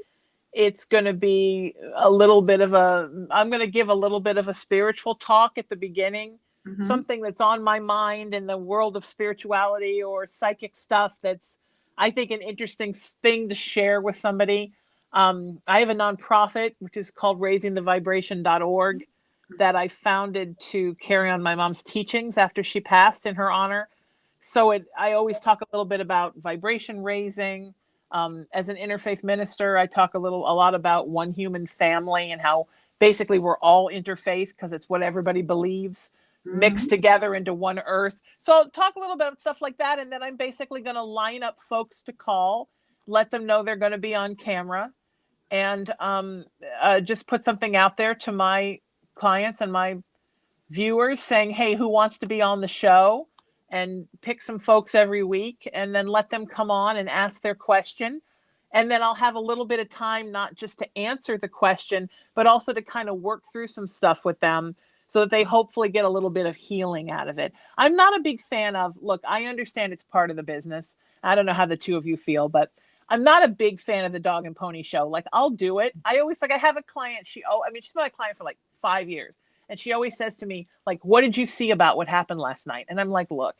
[SPEAKER 2] it's going to be a little bit of I'm going to give a little bit of a spiritual talk at the beginning,
[SPEAKER 1] Mm-hmm.
[SPEAKER 2] something that's on my mind in the world of spirituality or psychic stuff that's, I think, an interesting thing to share with somebody. I have a nonprofit, which is called raisingthevibration.org, that I founded to carry on my mom's teachings after she passed in her honor. So I always talk a little bit about vibration raising. As an interfaith minister, I talk a lot about one human family and how basically we're all interfaith because it's what everybody believes mixed
[SPEAKER 1] Mm-hmm.
[SPEAKER 2] together into one earth. So I'll talk a little bit about stuff like that. And then I'm basically going to line up folks to call, let them know they're going to be on camera, and just put something out there to my clients and my viewers saying, hey, who wants to be on the show? And pick some folks every week and then let them come on and ask their question. And then I'll have a little bit of time, not just to answer the question, but also to kind of work through some stuff with them so that they hopefully get a little bit of healing out of it. I'm not a big fan of, look, I understand it's part of the business. I don't know how the two of you feel, but I'm not a big fan of the dog and pony show. Like, I'll do it. I have a client. She's been my client for like 5 years. And she always says to me, like, what did you see about what happened last night? And I'm like, look,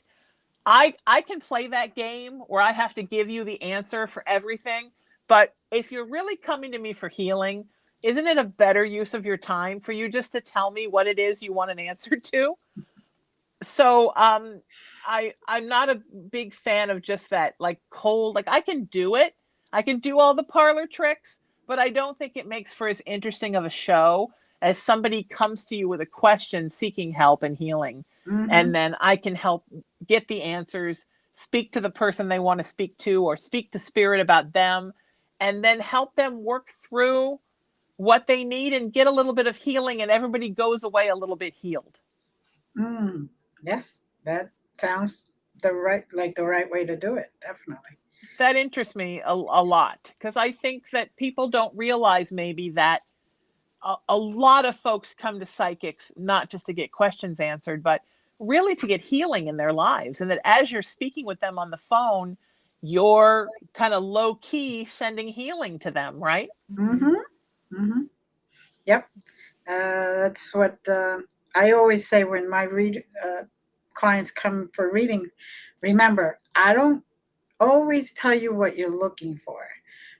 [SPEAKER 2] I can play that game where I have to give you the answer for everything. But if you're really coming to me for healing, isn't it a better use of your time for you just to tell me what it is you want an answer to? So I'm not a big fan of just that, like, cold, like, I can do it. I can do all the parlor tricks, but I don't think it makes for as interesting of a show as somebody comes to you with a question seeking help and healing.
[SPEAKER 1] Mm-hmm.
[SPEAKER 2] And then I can help get the answers, speak to the person they want to speak to, or speak to spirit about them, and then help them work through what they need and get a little bit of healing, and everybody goes away a little bit healed.
[SPEAKER 1] Yes, that sounds the right way to do it. Definitely.
[SPEAKER 2] That interests me a lot, because I think that people don't realize maybe that a lot of folks come to psychics not just to get questions answered, but really to get healing in their lives. And that as you're speaking with them on the phone, you're kind of low key sending healing to them, right?
[SPEAKER 1] Mm-hmm. Mm-hmm. Yep. That's what I always say when my clients come for readings. Remember, I don't always tell you what you're looking for,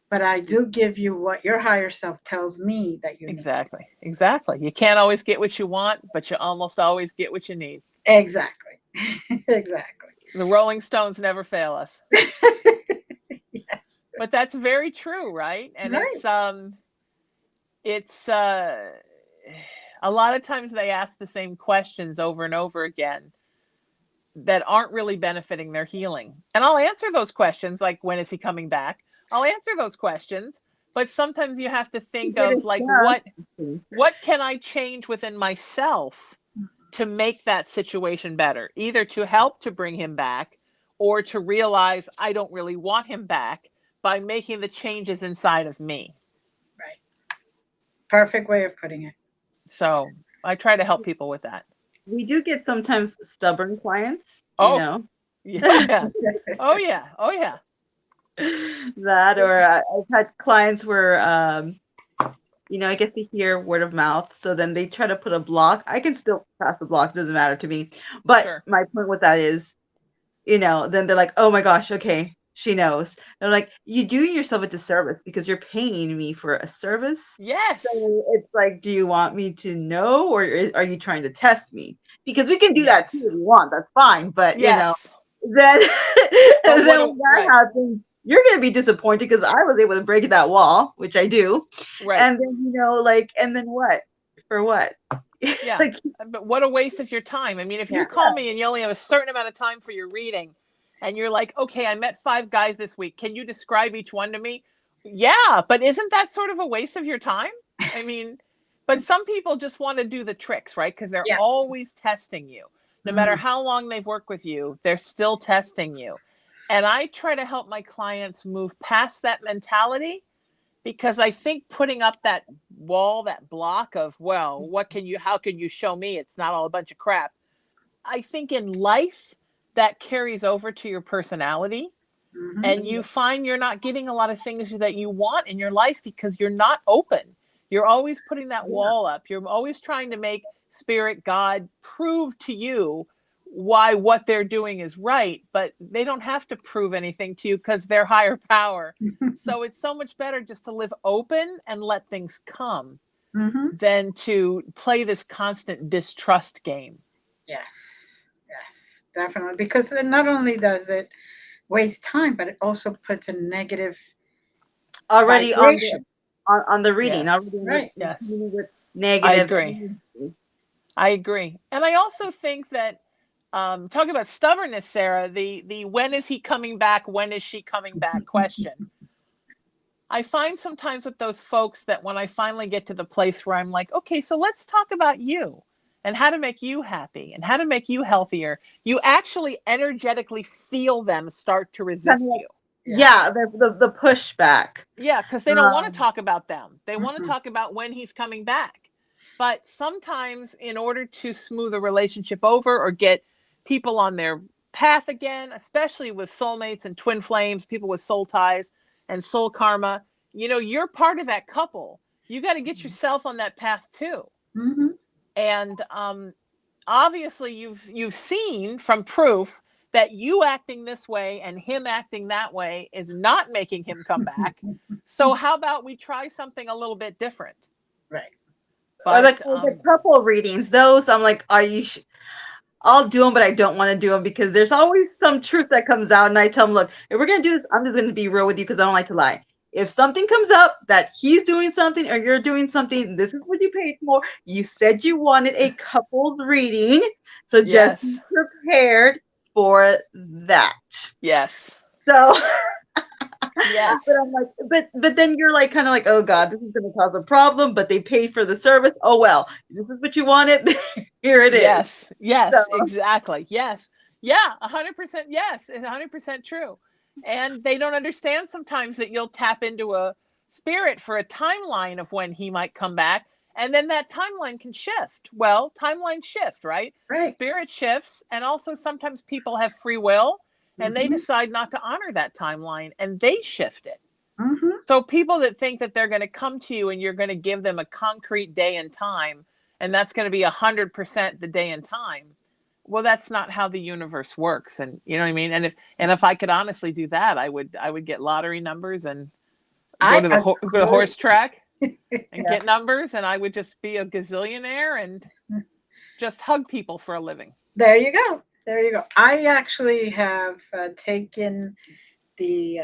[SPEAKER 1] but I do give you what your higher self tells me that you need.
[SPEAKER 2] Exactly. You can't always get what you want, but you almost always get what you need.
[SPEAKER 1] Exactly. Exactly.
[SPEAKER 2] The Rolling Stones never fail us.
[SPEAKER 1] Yes.
[SPEAKER 2] But that's very true, right? And
[SPEAKER 1] right.
[SPEAKER 2] it's a lot of times they ask the same questions over and over again that aren't really benefiting their healing. And I'll answer those questions, like, when is he coming back? I'll answer those questions, but sometimes you have to think of, like, what can I change within myself to make that situation better, either to help to bring him back or to realize I don't really want him back by making the changes inside of me.
[SPEAKER 1] Right. Perfect way of putting it.
[SPEAKER 2] So I try to help people with that.
[SPEAKER 3] We do get sometimes stubborn clients,
[SPEAKER 2] Yeah. Oh yeah.
[SPEAKER 3] That, or I've had clients where, I guess they hear word of mouth, so then they try to put a block. I can still pass the block, doesn't matter to me. But
[SPEAKER 2] Sure.
[SPEAKER 3] My point with that is, then they're like, oh my gosh, okay, she knows. They're like, you do yourself a disservice because you're paying me for a service.
[SPEAKER 2] Yes.
[SPEAKER 3] So it's like, do you want me to know, or are you trying to test me? Because we can do that too if you want. That's fine. But then when that happens, you're going to be disappointed because I was able to break that wall, which I do.
[SPEAKER 2] Right.
[SPEAKER 3] And then, and then what? For what?
[SPEAKER 2] Yeah. But what a waste of your time. I mean, if you call me and you only have a certain amount of time for your reading and you're like, okay, I met 5 guys this week. Can you describe each one to me? Yeah. But isn't that sort of a waste of your time? I mean, but some people just want to do the tricks, right? Because they're always testing you. No matter how long they've worked with you, they're still testing you. And I try to help my clients move past that mentality, because I think putting up that wall, that block of, well, how can you show me it's not all a bunch of crap? I think in life that carries over to your personality, and you find you're not getting a lot of things that you want in your life because you're not open. You're always putting that wall up. You're always trying to make spirit, God, prove to you why what they're doing is right, but they don't have to prove anything to you because they're higher power. So it's so much better just to live open and let things come than to play this constant distrust game.
[SPEAKER 1] Yes, definitely. Because not only does it waste time, but it also puts a negative
[SPEAKER 3] already
[SPEAKER 1] vibration.
[SPEAKER 3] on the reading.
[SPEAKER 2] Yes.
[SPEAKER 3] Already
[SPEAKER 2] Yes.
[SPEAKER 3] With negative.
[SPEAKER 2] I agree. And I also think that talking about stubbornness, Sarah, the when is he coming back? When is she coming back question. I find sometimes with those folks that when I finally get to the place where I'm like, okay, so let's talk about you and how to make you happy and how to make you healthier, you actually energetically feel them start to resist you.
[SPEAKER 3] Yeah, the pushback.
[SPEAKER 2] Yeah, because they don't want to talk about them. They want to talk about when he's coming back. But sometimes in order to smooth a relationship over or get people on their path again, especially with soulmates and twin flames, people with soul ties and soul karma, you're part of that couple. You got to get yourself on that path too. And obviously you've seen from proof that you acting this way and him acting that way is not making him come back. So how about we try something a little bit different?
[SPEAKER 1] Right.
[SPEAKER 3] But the couple readings, those I'm like, I'll do them, but I don't want to do them because there's always some truth that comes out. And I tell them, look, if we're going to do this, I'm just going to be real with you because I don't like to lie. If something comes up that he's doing something or you're doing something, this is what you paid for. You said you wanted a couples reading. So just be prepared for that.
[SPEAKER 2] Yes.
[SPEAKER 3] So
[SPEAKER 2] yes.
[SPEAKER 3] But I'm like, but then you're like kind of like, oh God, this is gonna cause a problem, but they paid for the service. Oh well, this is what you wanted. Here it is.
[SPEAKER 2] Yes, so. Exactly. Yes. Yeah, 100%. Yes, it's 100% true. And they don't understand sometimes that you'll tap into a spirit for a timeline of when he might come back. And then that timeline can shift. Well, timelines shift, right? Spirit shifts. And also sometimes people have free will and they decide not to honor that timeline and they shift it. So people that think that they're going to come to you and you're going to give them a concrete day and time, and that's going to be 100% the day and time. Well, that's not how the universe works. And you know what I mean? And if I could honestly do that, I would get lottery numbers and go to the horse track and get numbers. And I would just be a gazillionaire and just hug people for a living.
[SPEAKER 1] There you go. I actually have taken the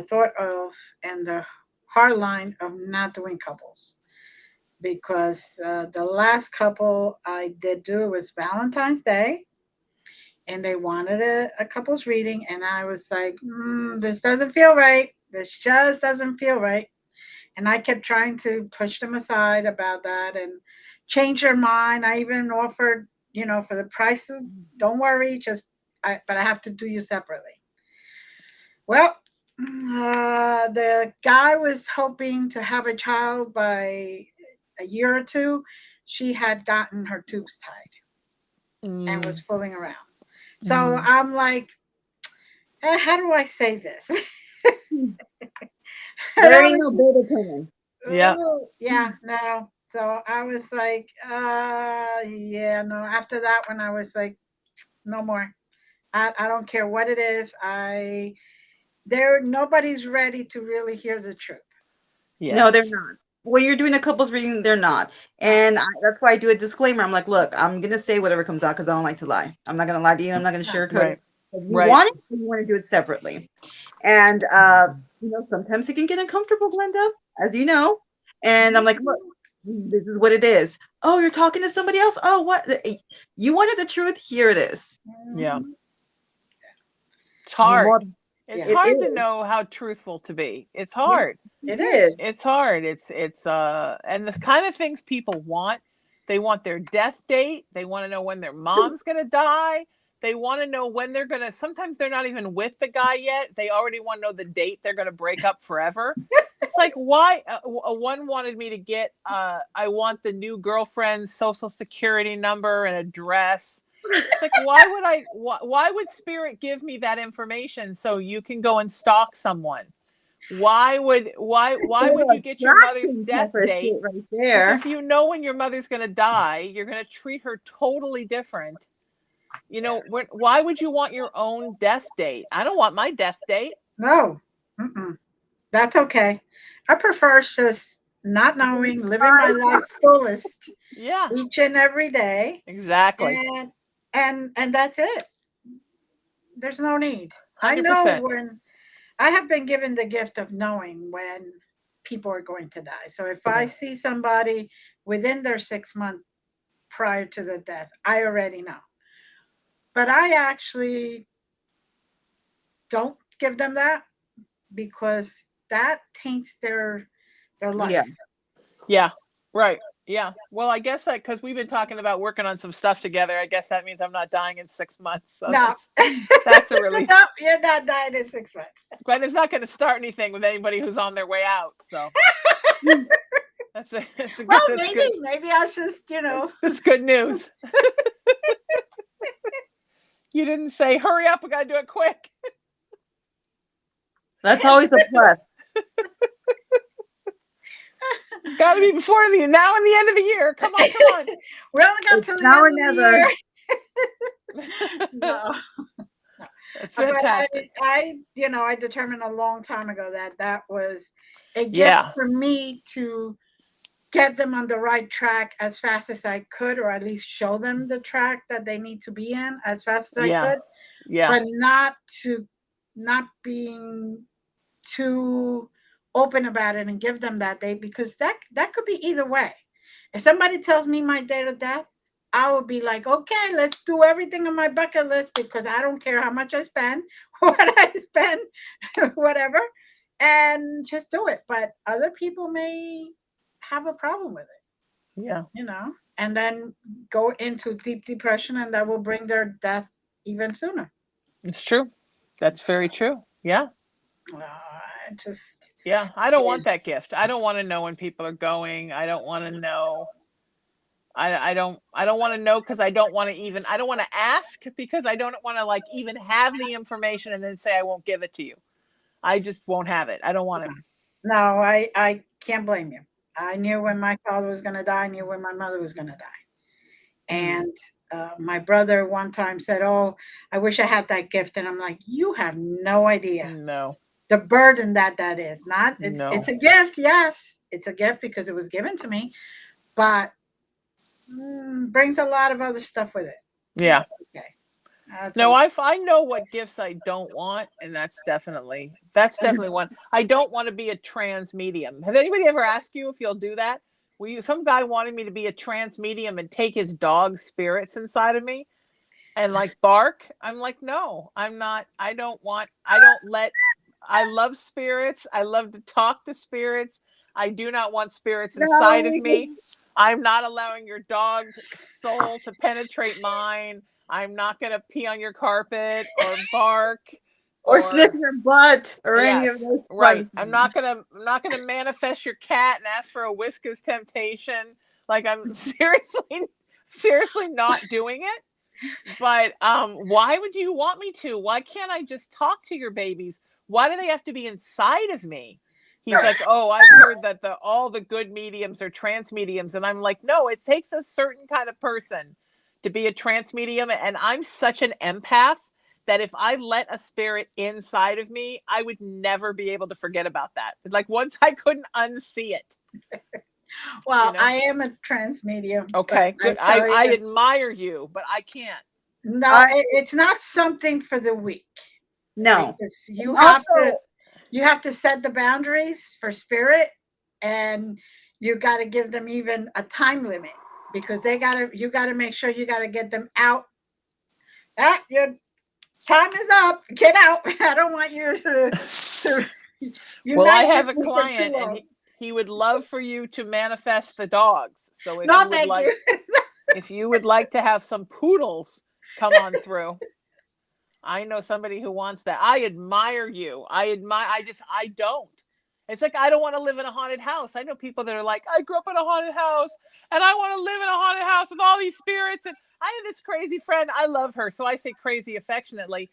[SPEAKER 1] thought of and the hard line of not doing couples, because the last couple I did do was Valentine's Day, and they wanted a couples reading, and I was like, this doesn't feel right. This just doesn't feel right. And I kept trying to push them aside about that and change their mind. I even offered, for the price of, don't worry, but I have to do you separately. Well, the guy was hoping to have a child by a year or two. She had gotten her tubes tied and was fooling around. So I'm like, how do I say this?
[SPEAKER 3] There ain't no beta coming.
[SPEAKER 1] Yeah, no. So I was like, no. After that one, I was like, no more. I don't care what it is. Nobody's ready to really hear the truth.
[SPEAKER 3] Yes. No, they're not. When you're doing a couples reading, they're not. And that's why I do a disclaimer. I'm like, look, I'm going to say whatever comes out because I don't like to lie. I'm not going to lie to you. I'm not going to sugarcoat it. If you want it, you want to do it separately. And, sometimes it can get uncomfortable, Glenda, as you know. And I'm like, look, this is what it is. Oh, you're talking to somebody else? Oh, what? You wanted the truth? Here it is.
[SPEAKER 2] Yeah. It's hard. It's hard to know how truthful to be. It's hard.
[SPEAKER 1] It is.
[SPEAKER 2] It's hard. It's and the kind of things people want. They want their death date. They want to know when their mom's going to die. They want to know when they're going to, sometimes they're not even with the guy yet. They already want to know the date they're going to break up forever. It's like, why? One wanted me to get, I want the new girlfriend's social security number and address. It's like, why would spirit give me that information so you can go and stalk someone? Why would you get your mother's death date
[SPEAKER 3] right there?
[SPEAKER 2] If you know when your mother's going to die, you're going to treat her totally different. You know, why would you want your own death date? I don't want my death date.
[SPEAKER 1] No. That's okay. I prefer just not knowing, living my life fullest.
[SPEAKER 2] Yeah.
[SPEAKER 1] Each and every day.
[SPEAKER 2] Exactly.
[SPEAKER 1] And that's it. There's no need.
[SPEAKER 2] 100%.
[SPEAKER 1] I know when I have been given the gift of knowing when people are going to die. So if I see somebody within their 6 months prior to the death, I already know. But I actually don't give them that because that taints their life.
[SPEAKER 2] Yeah. Right. Yeah. Well, I guess that because we've been talking about working on some stuff together, I guess that means I'm not dying in 6 months. So
[SPEAKER 1] no,
[SPEAKER 2] that's a relief.
[SPEAKER 1] No, you're not dying in 6 months.
[SPEAKER 2] But it's not going to start anything with anybody who's on their way out. So that's a
[SPEAKER 1] well,
[SPEAKER 2] that's
[SPEAKER 1] maybe I just,
[SPEAKER 2] it's good news. You didn't say, hurry up, we got to do it quick.
[SPEAKER 3] That's always a plus.
[SPEAKER 2] It's got to be before now and the end of the year. Come on.
[SPEAKER 1] We only got till the
[SPEAKER 3] now or
[SPEAKER 1] end of
[SPEAKER 3] never.
[SPEAKER 1] the year. No.
[SPEAKER 2] That's fantastic.
[SPEAKER 1] But I determined a long time ago that was a gift for me to get them on the right track as fast as I could, or at least show them the track that they need to be in as fast as I could.
[SPEAKER 2] Yeah.
[SPEAKER 1] But not being too open about it and give them that date, because that could be either way. If somebody tells me my date of death, I would be like, okay, let's do everything on my bucket list because I don't care how much I spend, what I spend, whatever, and just do it. But other people may have a problem with it.
[SPEAKER 2] Yeah.
[SPEAKER 1] And then go into deep depression, and that will bring their death even sooner.
[SPEAKER 2] It's true. That's very true. Yeah. I don't want that gift. I don't want to know when people are going. I don't want to know. I don't want to know because I don't want to ask because I don't want to even have the information and then say I won't give it to you. I just won't have it. I don't want to.
[SPEAKER 1] No, I can't blame you. I knew when my father was going to die. I knew when my mother was going to die. And my brother one time said, oh, I wish I had that gift. And I'm like, you have no idea.
[SPEAKER 2] No.
[SPEAKER 1] The burden that is. It's a gift. Yes, it's a gift because it was given to me. But brings a lot of other stuff with it.
[SPEAKER 2] Yeah.
[SPEAKER 1] Okay.
[SPEAKER 2] I know what gifts I don't want, and that's definitely one. I don't want to be a trans medium. Have anybody ever asked you if you'll do that? Some guy wanted me to be a trans medium and take his dog's spirits inside of me and bark. I'm like, no, I'm not. I love spirits. I love to talk to spirits. I do not want spirits inside of me. I'm not allowing your dog's soul to penetrate mine. I'm not going to pee on your carpet or bark
[SPEAKER 3] or sniff your butt or any of those.
[SPEAKER 2] Right. I'm not going to manifest your cat and ask for a Whiskas temptation. I'm seriously not doing it. But why would you want me to? Why can't I just talk to your babies? Why do they have to be inside of me? He's like, oh, I've heard that all the good mediums are trans mediums. And I'm like, no, it takes a certain kind of person to be a trans medium. And I'm such an empath that if I let a spirit inside of me, I would never be able to forget about that. Once I couldn't unsee it.
[SPEAKER 1] Well, I am a trans medium.
[SPEAKER 2] Okay, good. I admire you, but I can't.
[SPEAKER 1] No, it's not something for the weak.
[SPEAKER 3] No.
[SPEAKER 1] Because you have to set the boundaries for spirit, and you got to give them even a time limit because you got to make sure you got to get them out. Your time is up. Get out. I don't want you to
[SPEAKER 2] well, I have a client and he would love for you to manifest the dogs. So if
[SPEAKER 1] thank you.
[SPEAKER 2] if you would like to have some poodles Come on through. I know somebody who wants that. I admire you. I don't. It's like, I don't want to live in a haunted house. I know people that are like, I grew up in a haunted house and I want to live in a haunted house with all these spirits. And I have this crazy friend. I love her. So I say crazy affectionately.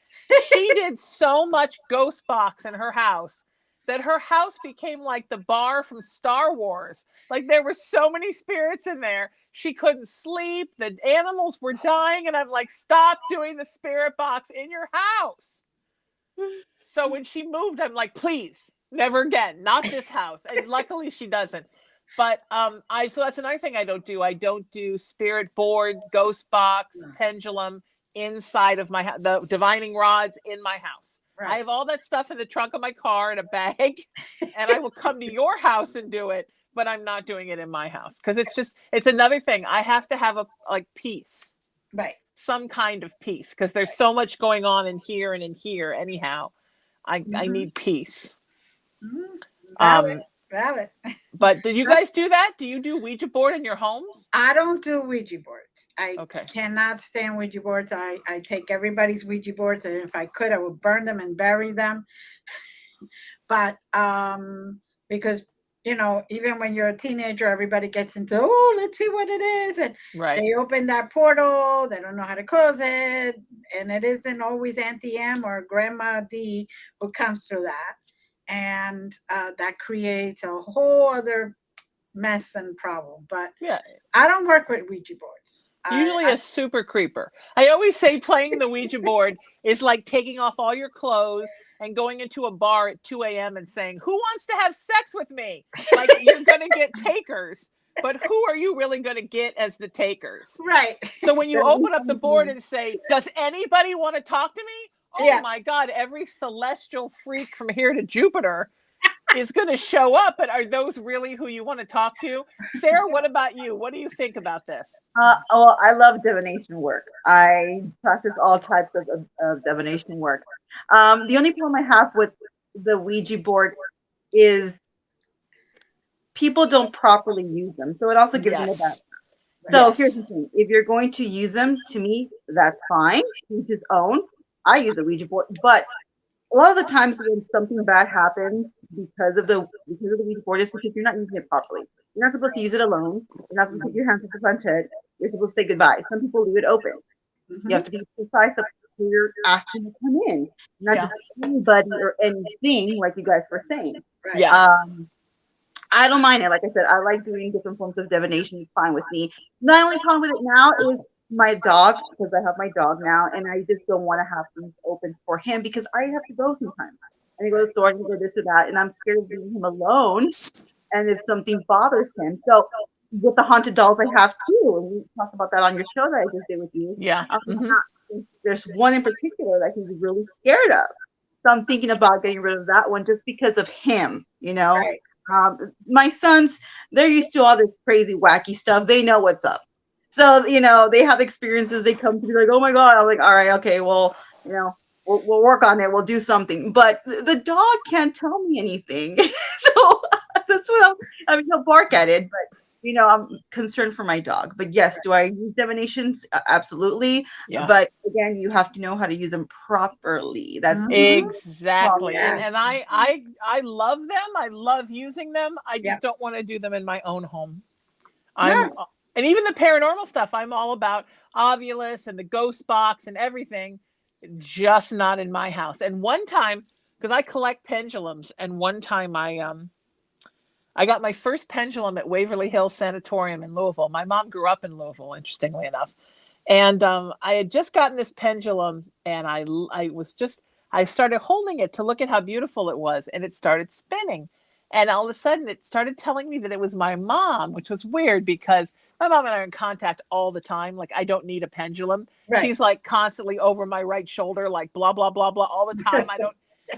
[SPEAKER 2] She did so much ghost box in her house that her house became like the bar from Star Wars. Like, there were so many spirits in there. She couldn't sleep. The animals were dying. And I'm like, stop doing the spirit box in your house. So when she moved, I'm like, please, never again, not this house. And luckily she doesn't. But so that's another thing I don't do. I don't do spirit board, ghost box, pendulum inside of my house, the divining rods in my house. Right. I have all that stuff in the trunk of my car in a bag, and I will come to your house and do it, but I'm not doing it in my house because it's another thing. I have to have peace.
[SPEAKER 1] Right.
[SPEAKER 2] Some kind of peace, because there's so much going on in here and in here. Anyhow, I need peace.
[SPEAKER 1] Valid.
[SPEAKER 2] But did you guys do that? Do you do Ouija board in your homes?
[SPEAKER 1] I don't do Ouija boards. I
[SPEAKER 2] Okay.
[SPEAKER 1] cannot stand Ouija boards. I take everybody's Ouija boards, and if I could, I would burn them and bury them. But because, you know, even when you're a teenager, everybody gets into, oh, let's see what it is. And they open that portal. They don't know how to close it. And it isn't always Auntie M or Grandma D who comes through that. And that creates a whole other mess and problem. But I don't work with Ouija boards.
[SPEAKER 2] It's usually a super creeper. I always say playing the Ouija board is like taking off all your clothes and going into a bar at 2 a.m. and saying, who wants to have sex with me? Like, you're going to get takers, but who are you really going to get as the takers?
[SPEAKER 1] Right.
[SPEAKER 2] So when you open up the board and say, does anybody want to talk to me? Oh my God, every celestial freak from here to Jupiter is going to show up. But are those really who you want to talk to? Sarah, what about you? What do you think about this?
[SPEAKER 3] Well, I love divination work. I practice all types of divination work. The only problem I have with the Ouija board is people don't properly use them. So it also gives them a bad. So here's the thing. If you're going to use them, to me, that's fine. Each his own. I use a Ouija board, but a lot of the times when something bad happens because of the Ouija board, is because you're not using it properly. You're not supposed to use it alone. You're not supposed to put your hands on the front head. You're supposed to say goodbye. Some people leave it open. You have to be precise of who you're asking to come in, not just anybody or anything, like you guys were saying.
[SPEAKER 1] Right.
[SPEAKER 3] I don't mind it. Like I said, I like doing different forms of divination. It's fine with me. My only problem with it now is my dog, because I have my dog now, and I just don't want to have things open for him because I have to go sometimes. And I go to the store and go this or that, and I'm scared of leaving him alone. And if something bothers him, so with the haunted dolls, I have too. And we talked about that on your show that I just did with you.
[SPEAKER 2] Yeah.
[SPEAKER 3] There's one in particular that he's really scared of. So I'm thinking about getting rid of that one just because of him. You know, my sons, they're used to all this crazy, wacky stuff. They know what's up. So, you know, they have experiences. They come to be like, oh my God. I'm like, all right, okay, well, you know, we'll work on it. We'll do something. But the dog can't tell me anything. So that's what he'll bark at it. But, you know, I'm concerned for my dog. But yes, do I use divinations? Absolutely. Yeah. But again, you have to know how to use them properly. That's
[SPEAKER 2] exactly. And I love them. I love using them. I just don't want to do them in my own home. And even the paranormal stuff, I'm all about Ovulus and the ghost box and everything, just not in my house. And one time, because I collect pendulums, and one time I got my first pendulum at Waverly Hills Sanatorium in Louisville. My mom grew up in Louisville, interestingly enough. And I had just gotten this pendulum, and I started holding it to look at how beautiful it was, and it started spinning. And all of a sudden, it started telling me that it was my mom, which was weird because my mom and I are in contact all the time. Like, I don't need a pendulum. Right. She's like constantly over my right shoulder, like blah, blah, blah, blah, all the time.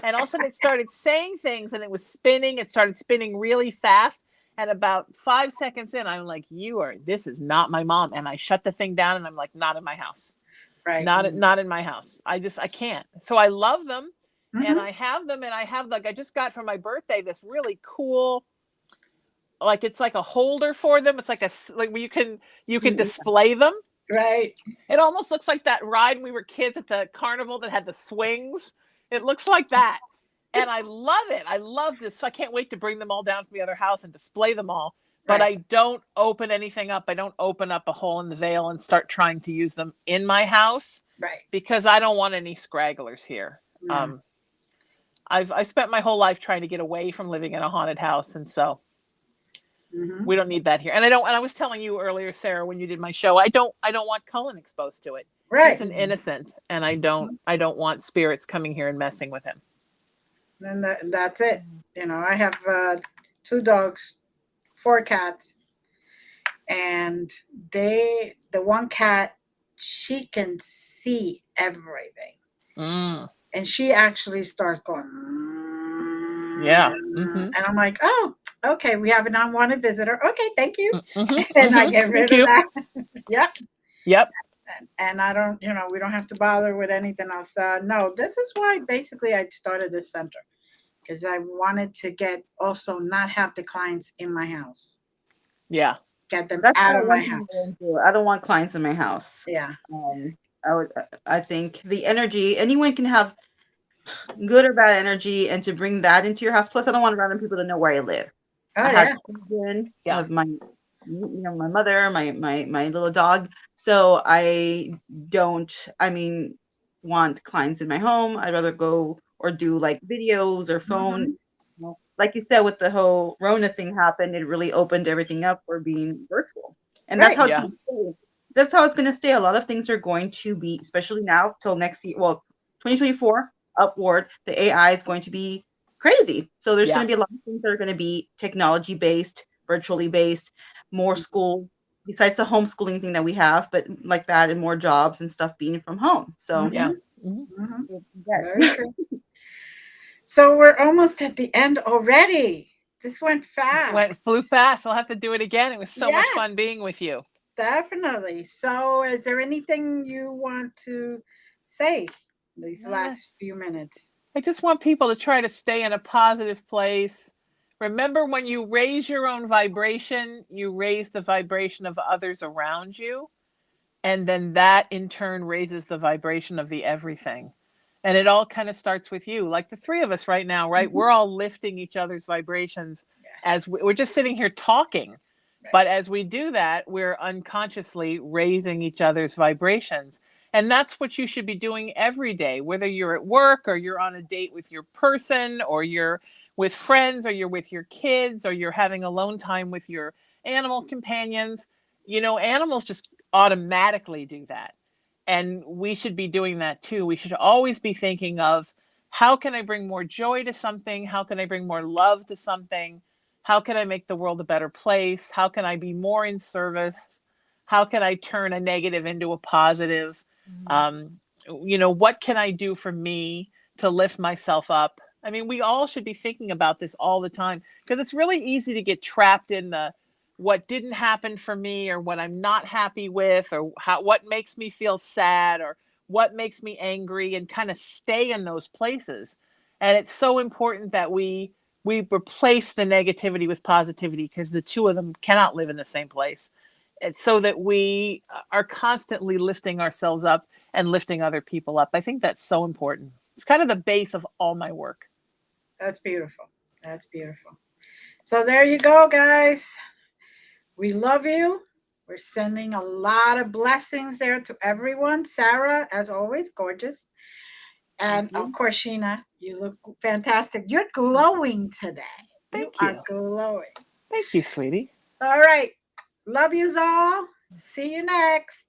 [SPEAKER 2] And all of a sudden it started saying things, and it was spinning. It started spinning really fast. And about 5 seconds in, I'm like, this is not my mom. And I shut the thing down, and I'm like, not in my house. Right. Not in my house. I can't. So I love them. And I have them, and I have, like, I just got for my birthday this really cool, like, it's like a holder for them. It's like where you can display them.
[SPEAKER 1] Right.
[SPEAKER 2] It almost looks like that ride when we were kids at the carnival that had the swings. It looks like that. And I love it. I love this. So I can't wait to bring them all down from the other house and display them all. But
[SPEAKER 1] Right.
[SPEAKER 2] I don't open anything up. I don't open up a hole in the veil and start trying to use them in my house.
[SPEAKER 1] Right.
[SPEAKER 2] Because I don't want any scragglers here.
[SPEAKER 1] No.
[SPEAKER 2] I spent my whole life trying to get away from living in a haunted house, and so we don't need that here. And I was telling you earlier, Sarah, when you did my show, I don't want Cullen exposed to it.
[SPEAKER 1] Right.
[SPEAKER 2] He's an innocent, and I don't want spirits coming here and messing with him.
[SPEAKER 1] And that's it. You know, I have 2 dogs, 4 cats, and the one cat, she can see everything. And she actually starts going,
[SPEAKER 2] yeah.
[SPEAKER 1] And I'm like, oh, okay, we have an unwanted visitor. Okay, thank you. And I get rid of that.
[SPEAKER 2] Yep.
[SPEAKER 1] And I don't, we don't have to bother with anything else. No, this is why basically I started this center, because I wanted to not have the clients in my house.
[SPEAKER 2] Yeah.
[SPEAKER 1] Get them out of my house.
[SPEAKER 3] I don't want clients in my house.
[SPEAKER 1] Yeah.
[SPEAKER 3] I think the energy, anyone can have good or bad energy, and to bring that into your house. Plus, I don't want random people to know where I live. I have children, I have my mother, my little dog. So I don't, want clients in my home. I'd rather go or do like videos or phone. Like you said, with the whole Rona thing happened, it really opened everything up for being virtual. And that's how that's how it's going to stay. A lot of things are going to be, especially now till next year. Well, 2024 upward, the AI is going to be crazy. So there's going to be a lot of things that are going to be technology based, virtually based, more school, besides the homeschooling thing that we have, but like that, and more jobs and stuff being from home. So
[SPEAKER 1] Very true. So we're almost at the end already. This went fast.
[SPEAKER 2] Flew fast. I'll have to do it again. It was so much fun being with you.
[SPEAKER 1] Definitely. So is there anything you want to say these last few minutes?
[SPEAKER 2] I just want people to try to stay in a positive place. Remember, when you raise your own vibration, you raise the vibration of others around you. And then that in turn raises the vibration of the everything. And it all kind of starts with you, like the 3 of us right now, right? We're all lifting each other's vibrations as we're just sitting here talking. But as we do that, we're unconsciously raising each other's vibrations. And that's what you should be doing every day, whether you're at work or you're on a date with your person, or you're with friends, or you're with your kids, or you're having alone time with your animal companions. Animals just automatically do that. And we should be doing that too. We should always be thinking of, how can I bring more joy to something? How can I bring more love to something? How can I make the world a better place? How can I be more in service? How can I turn a negative into a positive? What can I do for me to lift myself up? I mean, we all should be thinking about this all the time, because it's really easy to get trapped in the what didn't happen for me, or what I'm not happy with, or what makes me feel sad, or what makes me angry, and kind of stay in those places. And it's so important that we replace the negativity with positivity, because the 2 of them cannot live in the same place. It's so that we are constantly lifting ourselves up and lifting other people up. I think that's so important. It's kind of the base of all my work.
[SPEAKER 1] That's beautiful. That's beautiful. So there you go, guys. We love you. We're sending a lot of blessings there to everyone. Sarah, as always, gorgeous. And of course, Sheena, you look fantastic. You're glowing today.
[SPEAKER 2] Thank
[SPEAKER 1] you. You are glowing.
[SPEAKER 2] Thank you, sweetie.
[SPEAKER 1] All right. Love yous all. See you next.